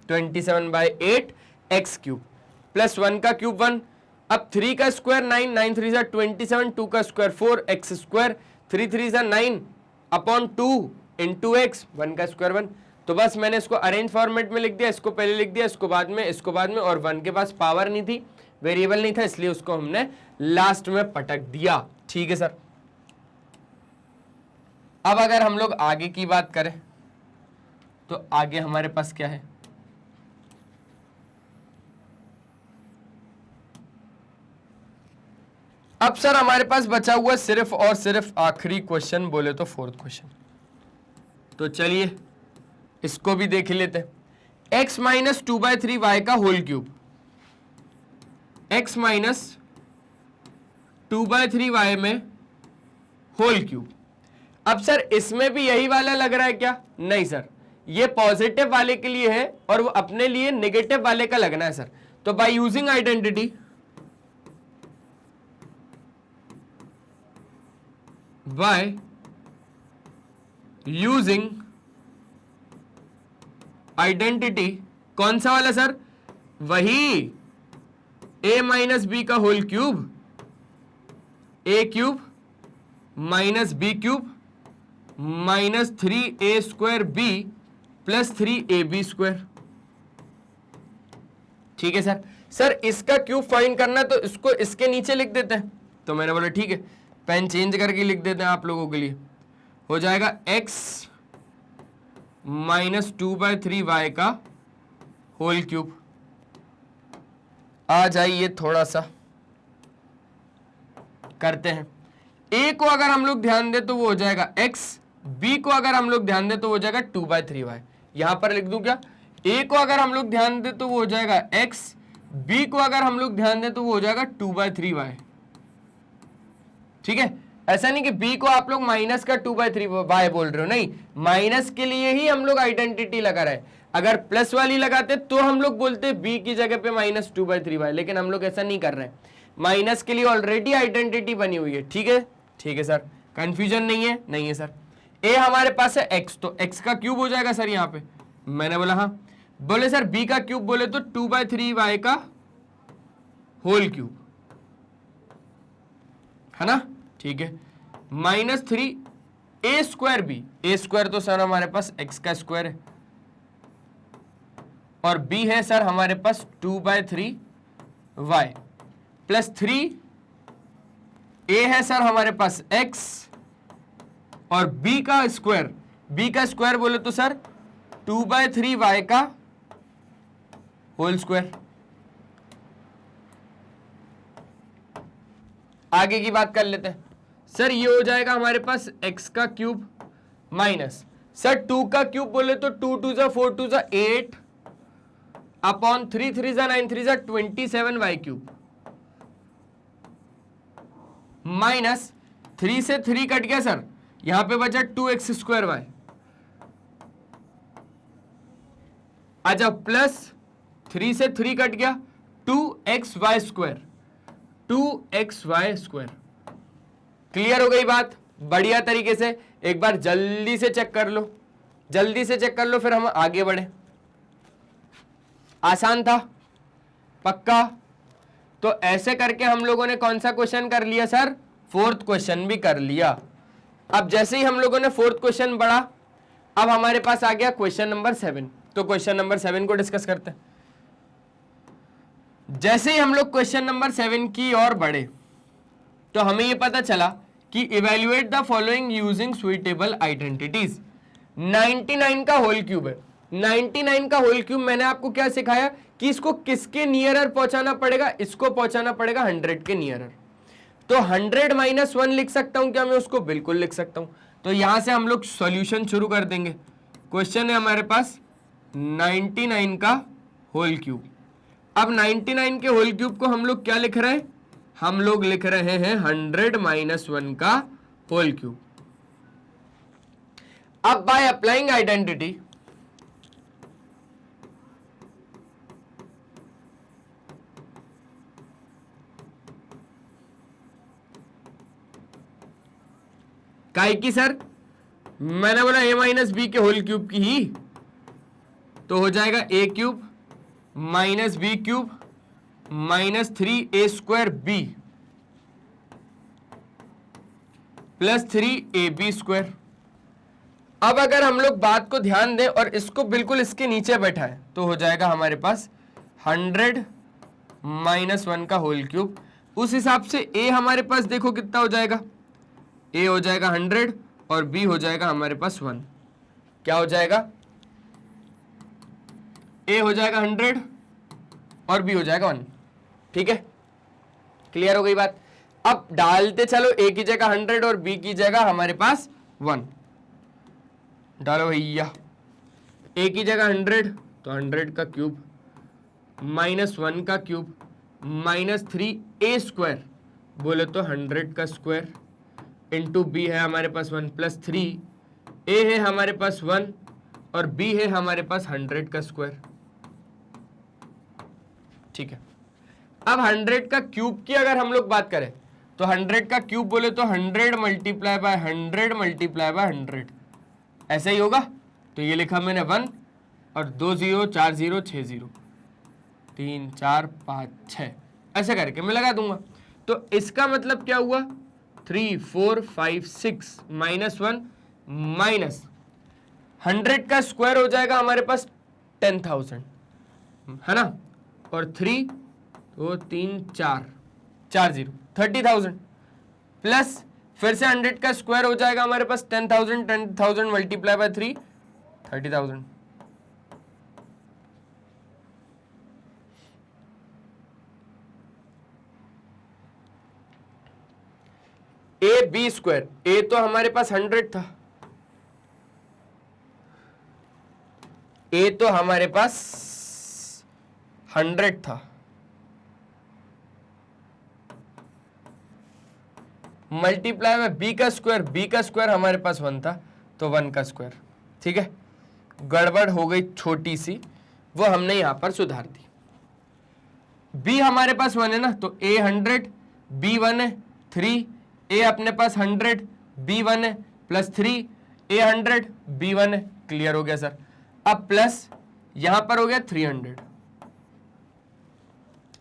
27/8 एक्स क्यूब, प्लस 1 का क्यूब 1, अब 3 का स्क्वायर 9 9 3 जा 27, 2 का स्क्वायर 4 एक्स स्क्वायर, 3 3 जा 9 अपॉन 2 इंटू एक्स, 1 का स्क्वायर 1। तो बस मैंने इसको अरेंज फॉर्मेट में लिख दिया, इसको पहले लिख दिया, इसको बाद में, इसको बाद में, और 1 के पास पावर नहीं थी, वेरिएबल नहीं था, इसलिए उसको हमने लास्ट में पटक दिया। ठीक है सर। अब अगर हम लोग आगे की बात करें तो आगे हमारे पास क्या है, अब सर हमारे पास बचा हुआ सिर्फ और सिर्फ आखिरी क्वेश्चन बोले तो 4th क्वेश्चन। तो चलिए इसको भी देख लेते हैं। x माइनस 2/3 y का whole cube, x minus 2/3 y में होल क्यूब। अब सर इसमें भी यही वाला लग रहा है क्या? नहीं सर, ये पॉजिटिव वाले के लिए है और वो अपने लिए नेगेटिव वाले का लगना है सर। तो by using identity, by using identity, कौन सा वाला सर? वही a माइनस बी का whole cube, a cube minus B cube minus 3a square b plus 3ab square. ठीक है सर। सर इसका क्यूब फाइंड करना तो इसको इसके नीचे लिख देते हैं। तो मैंने बोला ठीक है, पेन चेंज करके लिख देते हैं आप लोगों के लिए। हो जाएगा x माइनस 2/3 y का होल क्यूब। आ जाइए थोड़ा सा करते हैं। ए को अगर हम लोग ध्यान दें तो वो हो जाएगा x, बी को अगर हम लोग ध्यान दें तो वो हो जाएगा 2/3y। यहां पर लिख दूं क्या? ए को अगर हम लोग ध्यान दें तो वो हो जाएगा x, बी को अगर हम लोग ध्यान दें तो वो हो जाएगा 2/3y। ठीक है, ऐसा नहीं कि b को आप लोग माइनस का 2/3y बोल रहे हो, नहीं, माइनस के लिए ही हम लोग आइडेंटिटी लगा रहे हैं। अगर प्लस वाली लगाते तो हम लोग बोलते b की जगह पे -2/3y, लेकिन हम लोग ऐसा नहीं कर रहे हैं, माइनस के लिए ऑलरेडी आइडेंटिटी बनी हुई है। ठीक है, ठीक है सर, कंफ्यूजन नहीं है? नहीं है सर। a हमारे पास है x, तो x का क्यूब हो जाएगा सर यहाँ पे। मैंने बोला हाँ। बोले सर b का क्यूब बोले तो 2/3y का होल क्यूब, है ना? ठीक है, -3 a² b, a² तो सर हमारे पास x का स्क्वायर है, और b है सर हमारे पास 2/3y प्लस 3, a है सर हमारे पास x, और b का स्क्वायर बोले तो सर 2/3y का होल स्क्वायर। आगे की बात कर लेते हैं सर। ये हो जाएगा हमारे पास x का क्यूब माइनस सर 2 का क्यूब बोले तो 2 2 जा 4 2 जा 8 अपॉन 3 3 जा 9 3 जा 27y क्यूब, माइनस 3 से 3 कट गया सर, यहां पे बचा 2x²y। अच्छा, प्लस 3 से 3 कट गया 2xy², 2xy²। क्लियर हो गई बात? बढ़िया तरीके से एक बार जल्दी से चेक कर लो, जल्दी से चेक कर लो, फिर हम आगे बढ़े। आसान था? पक्का? तो ऐसे करके हम लोगों ने कौन सा क्वेश्चन कर लिया सर? फोर्थ क्वेश्चन भी कर लिया। अब जैसे ही हम लोगों ने फोर्थ क्वेश्चन बढ़ा, अब हमारे पास आ गया क्वेश्चन नंबर 7। तो क्वेश्चन नंबर 7 को डिस्कस करते हैं। जैसे ही हम लोग क्वेश्चन नंबर 7 की ओर बढ़े तो हमें यह पता चला कि evaluate the following using suitable identities. 99 का होल क्यूब है। 99 का होल क्यूब मैंने आपको क्या सिखाया कि इसको किसके नियरर पहुंचाना पड़ेगा? इसको पहुंचाना पड़ेगा 100 के नियरर। तो 100 - 1 लिख सकता हूं क्या मैं उसको? बिल्कुल लिख सकता हूं। तो यहां से हम लोग सॉल्यूशन शुरू कर देंगे। क्वेश्चन है हमारे पास 99 का होल क्यूब। अब 99 के होल क्यूब को हम लोग क्या लिख रहे हैं? हम लोग लिख रहे हैं 100 - 1 का होल क्यूब। अब बाय अप्लाइंग आइडेंटिटी काय की सर? मैंने बोला a - b के होल क्यूब की ही, तो हो जाएगा a³ - b³ -3a² plus 3ab²। अब अगर हम लोग बात को ध्यान दें और इसको बिल्कुल इसके नीचे बैठाएं तो हो जाएगा हमारे पास 100 - 1 का होल क्यूब। उस हिसाब से a हमारे पास देखो कितना हो जाएगा? a हो जाएगा 100 और b हो जाएगा हमारे पास 1। क्या हो जाएगा? a हो जाएगा 100 और b हो जाएगा 1। ठीक है, क्लियर हो गई बात? अब डालते चलो, a की जगह 100 और b की जगह हमारे पास 1 डालो भैया। a की जगह 100 तो 100 का क्यूब -1 का क्यूब -3a² बोले तो 100 का स्क्वायर इंटू b है हमारे पास 1 प्लस 3a है हमारे पास 1 और b है हमारे पास 100 का स्क्वायर। ठीक है, अब 100 का क्यूब की अगर हम लोग बात करें तो 100 का क्यूब बोले तो 100 × 100 × 100 ऐसा ही होगा। तो ये लिखा मैंने 1 और 2 0 4 0 6 0 3 4 5 6 ऐसे करके मैं लगा दूंगा। तो इसका मतलब क्या हुआ? 3 4 5 6 -1 माइनस 100 का स्क्वायर हो जाएगा हमारे पास 10,000, है ना? और 3 तो 3 4 4 0 30,000 प्लस फिर से 100 का स्क्वायर हो जाएगा हमारे पास 10,000 10,000 multiply by 3 30,000। A b square, a तो हमारे पास 100 था, ए तो हमारे पास 100 था, मल्टीप्लाई में बी का स्क्वायर, बी का स्क्वायर हमारे पास 1 था तो 1 का स्क्वायर। ठीक है, गड़बड़ हो गई छोटी सी, वो हमने यहां पर सुधार दी। बी हमारे पास 1 है ना, तो ए 100 बी 1 है 3, ए अपने पास 100 बी 1 है प्लस 3, ए 100 बी 1 है। क्लियर हो गया सर। अब प्लस यहां पर हो गया 300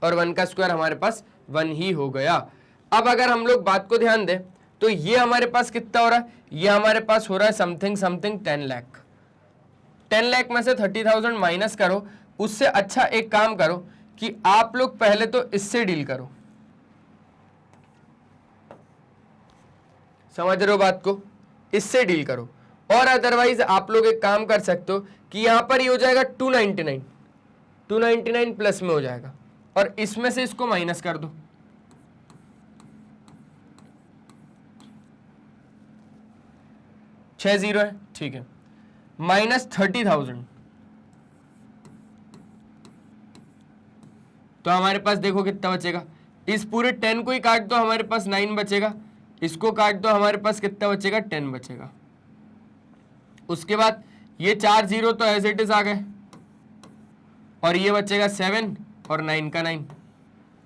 और 1 का स्क्वायर हमारे पास 1 ही हो गया। अब अगर हम लोग बात को ध्यान दें तो ये हमारे पास कितना हो रहा है, ये हमारे पास हो रहा है समथिंग समथिंग 10 लाख। 10 लाख में से 30,000 माइनस करो, उससे अच्छा एक काम करो कि आप लोग पहले तो इससे डील करो। समझ रहे हो बात को, इससे डील करो। और अदरवाइज आप लोग एक काम कर सकते हो कि यहां पर ही हो जाएगा 299 प्लस में हो जाएगा और इसमें से इसको माइनस कर दो। छह जीरो है, ठीक है, माइनस 30,000 तो हमारे पास देखो कितना बचेगा। इस पूरे 10 को ही काट दो, हमारे पास 9 बचेगा। इसको काट दो, हमारे पास कितना बचेगा, 10 बचेगा। उसके बाद ये 4 जीरो तो एज इट इज आ गए और ये बचेगा 7 और 9 का 9,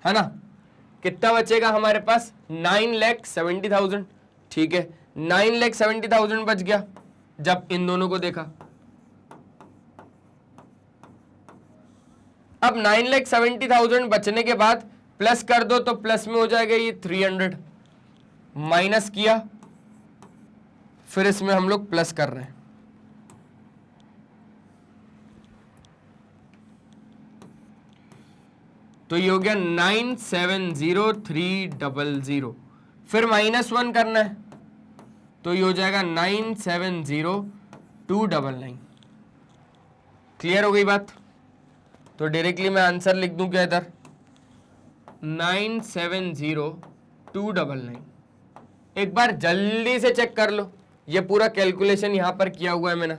है ना। कितना बचेगा हमारे पास, 9,70,000। ठीक है, 9,70,000 बच गया जब इन दोनों को देखा। अब 9,70,000 बचने के बाद प्लस कर दो तो प्लस में हो जाएगा ये 300, माइनस किया फिर इसमें हम लोग प्लस कर रहे हैं। तो ये हो गया 9,70,300, फिर -1 करना है तो ये हो जाएगा 9,70,299। क्लियर हो गई बात। तो डायरेक्टली मैं आंसर लिख दूं क्या इधर, 9,70,299। एक बार जल्दी से चेक कर लो, ये पूरा कैलकुलेशन यहां पर किया हुआ है मैंने।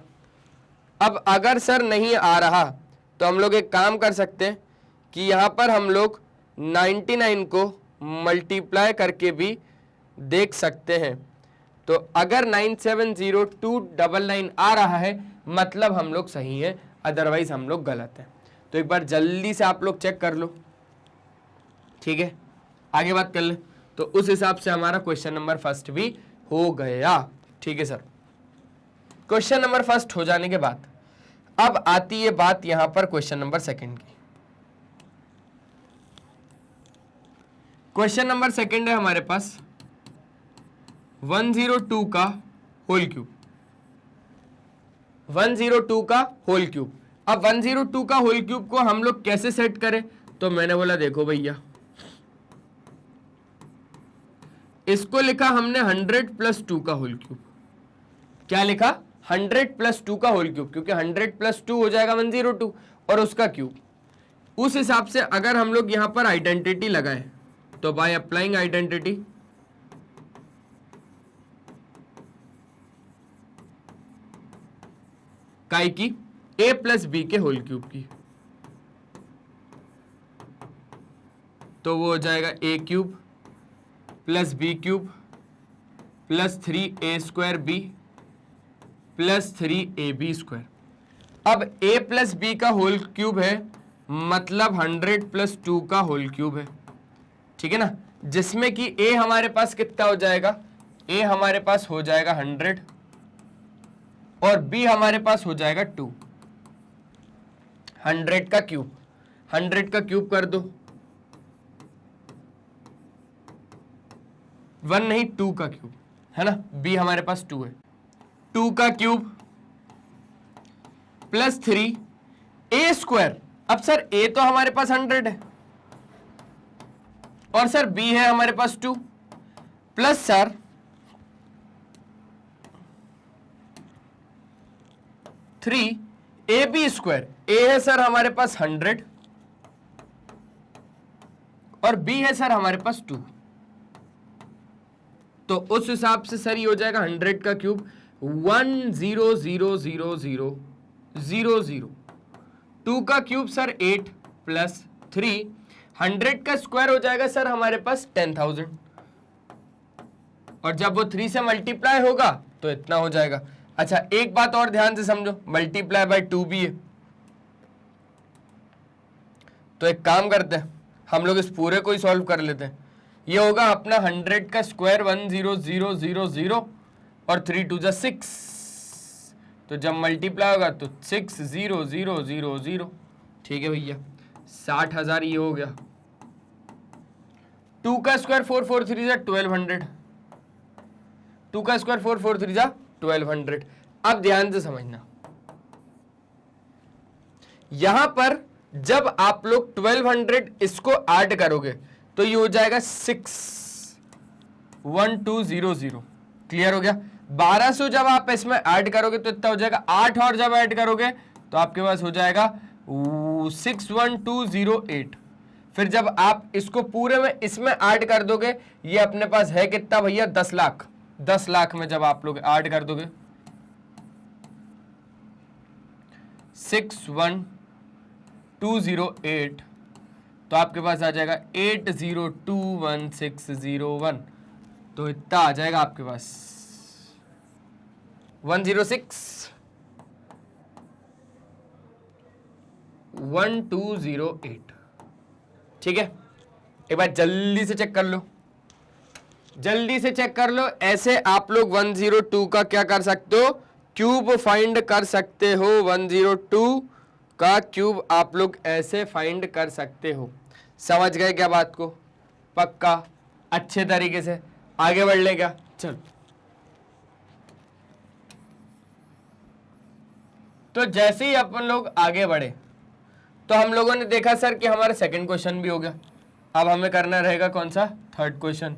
अब अगर सर नहीं आ रहा तो हम लोग एक काम कर सकते हैं कि यहां पर हम लोग 99 को मल्टीप्लाई करके भी देख सकते हैं। तो अगर 9,70,299 आ रहा है मतलब हम लोग सही है, अदरवाइज हम लोग गलत है। तो एक बार जल्दी से आप लोग चेक कर लो, ठीक है, आगे बात कर ले। तो उस हिसाब से हमारा क्वेश्चन नंबर फर्स्ट भी हो गया। ठीक है सर, क्वेश्चन नंबर फर्स्ट हो जाने के बाद अब आती है बात यहां पर क्वेश्चन नंबर सेकंड की। क्वेश्चन नंबर सेकंड है हमारे पास 102 का होल क्यूब। 102 का होल क्यूब। अब 102 का होल क्यूब को हम लोग कैसे सेट करें, तो मैंने बोला देखो भैया, इसको लिखा हमने 100 + 2 का होल क्यूब। क्या लिखा, 100 + 2 का होल क्यूब, क्योंकि 100 + 2 हो जाएगा 102 और उसका क्यूब। उस हिसाब से अगर हम लोग यहां पर आइडेंटिटी लगाएं तो बाय अप्लाइंग आइडेंटिटी काय की, a + b के होल क्यूब की, तो वो हो जाएगा a³ + b³ + 3a² b + 3ab²। अब a + b का होल क्यूब है मतलब 100 + 2 का होल क्यूब है, ठीक है ना, जिसमें कि a हमारे पास कितना हो जाएगा, a हमारे पास हो जाएगा 100 और b हमारे पास हो जाएगा 2। 100 का क्यूब, 100 का क्यूब कर दो, 1 नहीं 2 का क्यूब, है ना, b हमारे पास 2 है, 2 का क्यूब + 3a²। अब सर a तो हमारे पास 100 है और सर b है हमारे पास 2 प्लस सर 3ab²। a है सर हमारे पास 100 और b है सर हमारे पास 2। तो उस हिसाब से सर ये हो जाएगा 100 का क्यूब 1000000। 2 का क्यूब सर 8 प्लस 3। 100 का स्क्वायर हो जाएगा सर हमारे पास 10,000, और जब वो 3 से मल्टीप्लाई होगा तो इतना हो जाएगा। अच्छा एक बात और ध्यान से समझो, मल्टीप्लाई बाय 2 भी है, तो एक काम करते हैं हम लोग इस पूरे को ही सॉल्व कर लेते हैं। ये होगा अपना 100 का स्क्वायर 10000 और 3 2 जा 6, तो जब मल्टीप्लाई होगा तो 60000। ठीक है भैया, 60,000 ये हो गया। 2 का स्क्वायर 4 4 3 जा 1200। 2 का स्क्वायर 4 4 3 जा 1200। अब ध्यान से समझना, यहां पर जब आप लोग 1200 इसको ऐड करोगे तो ये हो जाएगा 61200। क्लियर हो गया। 1200 जब आप इसमें ऐड करोगे तो इतना हो जाएगा 8, और जब ऐड करोगे तो आपके पास हो जाएगा 61208। फिर जब आप इसको पूरे में इसमें ऐड कर दोगे, ये अपने पास है कितना भैया 10 लाख। 10 लाख में जब आप लोग ऐड कर दोगे 61208 तो आपके पास आ जाएगा 8021601। तो इतना आ जाएगा आपके पास 1061208। ठीक है, एक बार जल्दी से चेक कर लो, जल्दी से चेक कर लो। ऐसे आप लोग 102 का क्या कर सकते हो, क्यूब फाइंड कर सकते हो। 102 का क्यूब आप लोग ऐसे फाइंड कर सकते हो। समझ गए क्या बात को? पक्का, अच्छे तरीके से आगे बढ़ ले क्या? चल, तो जैसे ही अपन लोग आगे बढ़े तो हम लोगों ने देखा सर कि हमारा सेकंड क्वेश्चन भी हो गया। अब हमें करना रहेगा कौन सा, थर्ड क्वेश्चन।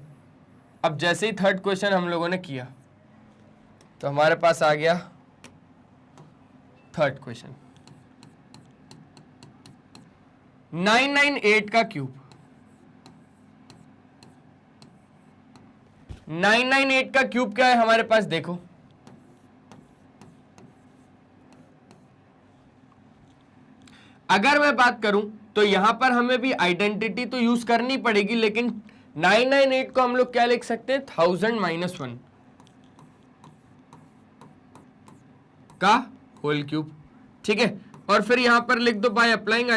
अब जैसे ही थर्ड क्वेश्चन हम लोगों ने किया तो हमारे पास आ गया थर्ड क्वेश्चन, 998 का क्यूब। 998 का क्यूब क्या है हमारे पास, देखो अगर मैं बात करूं तो यहां पर हमें भी आइडेंटिटी तो यूज करनी पड़ेगी, लेकिन 998 को हम लोग क्या लिख सकते हैं, 1000 - 1 का होल क्यूब। ठीक है, और फिर यहां पर लिख दो बाय अप्लाइंग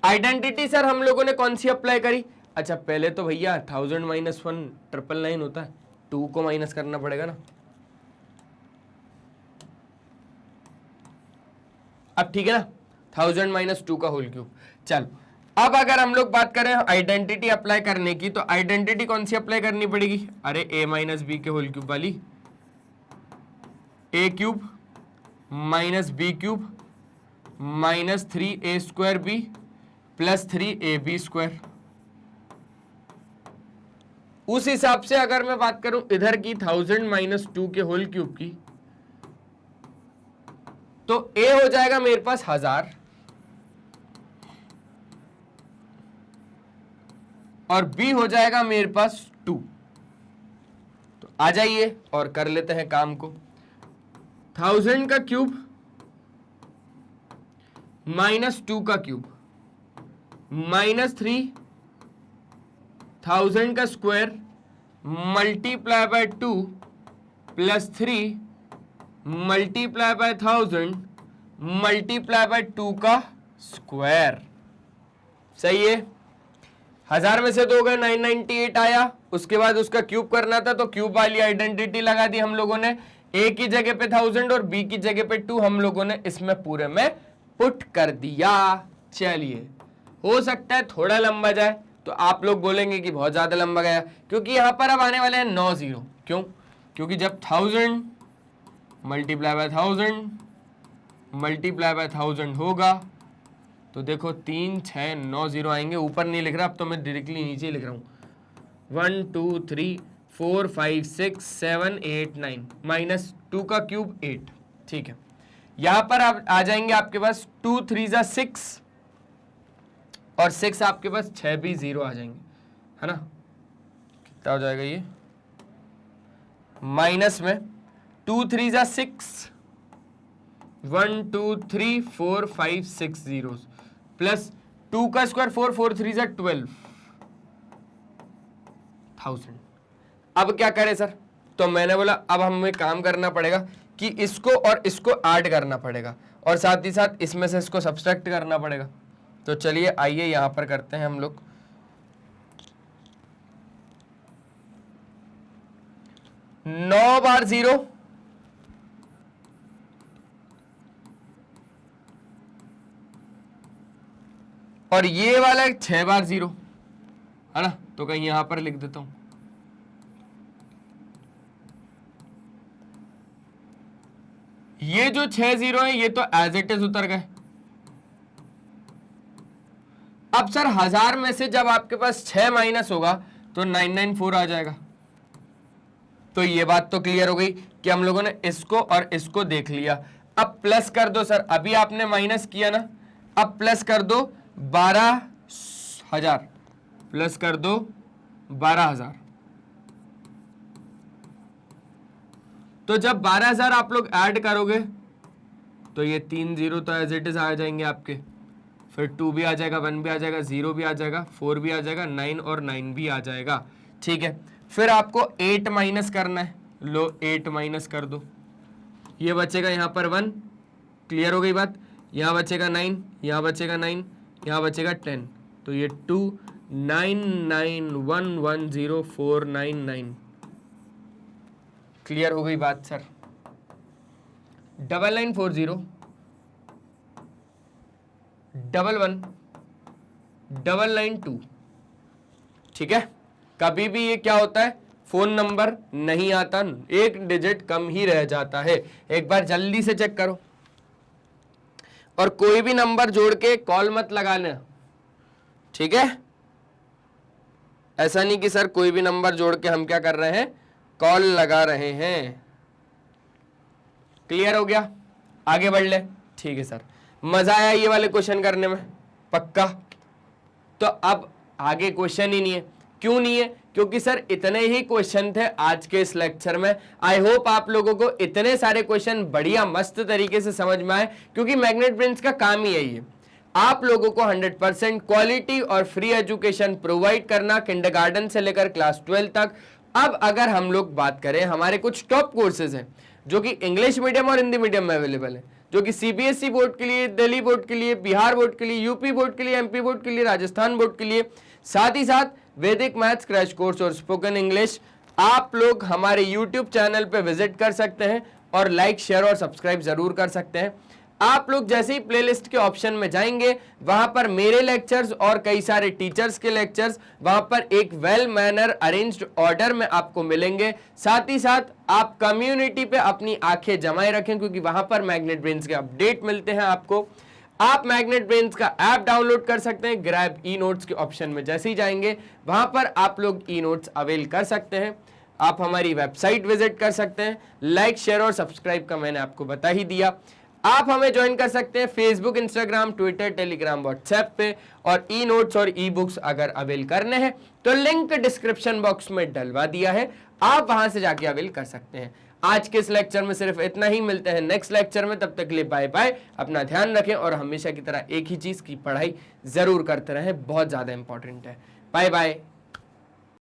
आइडेंटिटी सर हम लोगों ने कौन सी अप्लाई करी। अच्छा पहले तो भैया 1000 - 1 999 होता है, 2 को माइनस करना पड़ेगा ना। अब ठीक है ना, 1000 - 2 का होल क्यूब। चलो अब अगर हम लोग बात करें आइडेंटिटी अप्लाई करने की, तो आइडेंटिटी कौन सी अप्लाई करनी पड़ेगी, अरे a - b के होल क्यूब वाली, a cube minus b cube minus 3a² plus 3ab²। उस हिसाब से अगर मैं बात करूं इधर की 1000 - 2 के होल क्यूब की, तो a हो जाएगा मेरे पास 1000 और b हो जाएगा मेरे पास 2। तो आ जाइए और कर लेते हैं काम को। 1000 का क्यूब माइनस 2 का क्यूब माइनस 3000 का square multiply bye 2 plus 3 multiply by 1000 multiply by 2 का स्क्वायर। सही है, 1000 में से 2 गए 998 आया, उसके बाद उसका क्यूब करना था तो क्यूब वाली आइडेंटिटी लगा दी हम लोगों ने। a की जगह पे 1000 और b की जगह पे 2 हम लोगों ने इसमें पूरे में पुट कर दिया। चलिए, हो सकता है थोड़ा लंबा जाए, तो आप लोग बोलेंगे कि बहुत ज्यादा लंबा गया, क्योंकि यहां पर अब आने वाले हैं 9 0। क्यों? क्योंकि जब 1000 मल्टीप्लाई बाय 1000 मल्टीप्लाई बाय 1000 होगा तो देखो 3 6 9 0 आएंगे। ऊपर नहीं लिख रहा, अब तो मैं डायरेक्टली नीचे लिख रहा हूं। 1 2 3 4 5 6 7 8 9 माइनस 2 का क्यूब 8। ठीक है, यहां पर आप आ जाएंगे आपके पास 2 3 जा 6 और 6 आपके पास 6 भी 0 आ जाएंगे, है ना। कितना हो जाएगा ये, माइनस में 2 3 जा 6, 1 2 3 4 5 6 जीरोस, प्लस 2 का स्क्वायर 4, 4 3 जा 12,000। अब क्या करें सर, तो मैंने बोला अब हमें काम करना पड़ेगा कि इसको और इसको ऐड करना पड़ेगा और साथ ही साथ इसमें से इसको सब्सट्रैक्ट करना पड़ेगा। तो चलिए आइए यहां पर करते हैं हम लोग। 9 बार 0 और ये वाला 6 बार 0, है ना। तो कहीं यहां पर लिख देता हूं, ये जो 6 0 है ये तो एज इट इज उतर गए। अब सर 1000 में से जब आपके पास 6 माइनस होगा तो 994 आ जाएगा। तो ये बात तो क्लियर हो गई कि हम लोगों ने इसको और इसको देख लिया। अब प्लस कर दो सर, अभी आपने माइनस किया ना, अब प्लस कर दो 12,000, प्लस कर दो 12,000। तो जब 12,000 आप लोग ऐड करोगे तो ये 3 0 तो एज इट इज आ जाएंगे आपके, फिर 2 भी आ जाएगा, 1 भी आ जाएगा, 0 भी आ जाएगा, 4 भी आ जाएगा, 9 और 9 भी आ जाएगा। ठीक है, फिर आपको 8 माइनस करना है। लो 8 माइनस कर दो, ये बचेगा यहाँ पर 1, क्लियर हो गई बात। यहाँ बचेगा 9, यहाँ बचेगा 9, यहाँ बचेगा 10, तो ये 2 9 9 1 1 0 4 9 9, क्लियर हो गई बात सर। 9940 11 992, ठीक है। कभी भी ये क्या होता है, फोन नंबर नहीं आता, एक डिजिट कम ही रह जाता है। एक बार जल्दी से चेक करो और कोई भी नंबर जोड़ के कॉल मत लगाना, ठीक है। ऐसा नहीं कि सर कोई भी नंबर जोड़ के हम क्या कर रहे हैं, कॉल लगा रहे हैं। क्लियर हो गया, आगे बढ़ ले। ठीक है सर, मजा आया ये वाले क्वेश्चन करने में, पक्का। तो अब आगे क्वेश्चन ही नहीं है। क्यों नहीं है, क्योंकि सर इतने ही क्वेश्चन थे आज के इस लेक्चर में। आई होप आप लोगों को इतने सारे क्वेश्चन बढ़िया मस्त तरीके से समझ में आए, क्योंकि मैग्नेट ब्रेन्स का काम ही यही है, आप लोगों को 100% क्वालिटी और फ्री एजुकेशन प्रोवाइड करना, किंडरगार्टन से लेकर क्लास 12 तक। अब अगर हम लोग बात करें, हमारे कुछ टॉप कोर्सेज हैं जो कि इंग्लिश मीडियम और हिंदी मीडियम में अवेलेबल है, जो कि सीबीएसई बोर्ड के लिए, दिल्ली बोर्ड के लिए, बिहार बोर्ड के लिए, यूपी बोर्ड के लिए, एमपी बोर्ड के लिए, राजस्थान बोर्ड के लिए, साथ ही साथ वैदिक मैथ्स क्रैश कोर्स और स्पोकन इंग्लिश। आप लोग हमारे यूट्यूब चैनल पे विजिट कर सकते हैं और लाइक शेयर और सब्सक्राइब जरूर कर सकते हैं। आप लोग जैसे ही प्लेलिस्ट के ऑप्शन में जाएंगे, वहां पर मेरे लेक्चर्स और कई सारे टीचर्स के लेक्चर्स वहां पर एक वेल मैनर अरेंज्ड ऑर्डर में आपको मिलेंगे। साथ ही साथ आप कम्युनिटी पे अपनी आंखें जमाए रखें, क्योंकि वहां पर मैग्नेट ब्रेन्स के अपडेट मिलते हैं आपको। आप मैग्नेट ब्रेन्स का ऐप डाउनलोड कर सकते हैं, ग्रैब ई नोट्स के ऑप्शन में जैसे ही जाएंगे वहां पर आप लोग ई नोट्स अवेल कर सकते हैं। आप हमारी वेबसाइट विजिट कर सकते हैं। लाइक शेयर और सब्सक्राइब का मैंने आपको बता ही दिया। आप हमें ज्वाइन कर सकते हैं Facebook, Instagram, Twitter, Telegram, WhatsApp पे। और ई नोट्स और ई बुक्स अगर अवेल करने हैं तो लिंक डिस्क्रिप्शन बॉक्स में डलवा दिया है, आप वहां से जाके अवेल कर सकते हैं। आज के इस लेक्चर में सिर्फ इतना ही, मिलते हैं नेक्स्ट लेक्चर में, तब तक के लिए बाय बाय। अपना ध्यान रखें और हमेशा की तरह एक ही चीज की पढ़ाई जरूर करते रहें, बहुत ज्यादा इंपॉर्टेंट है। Bye bye.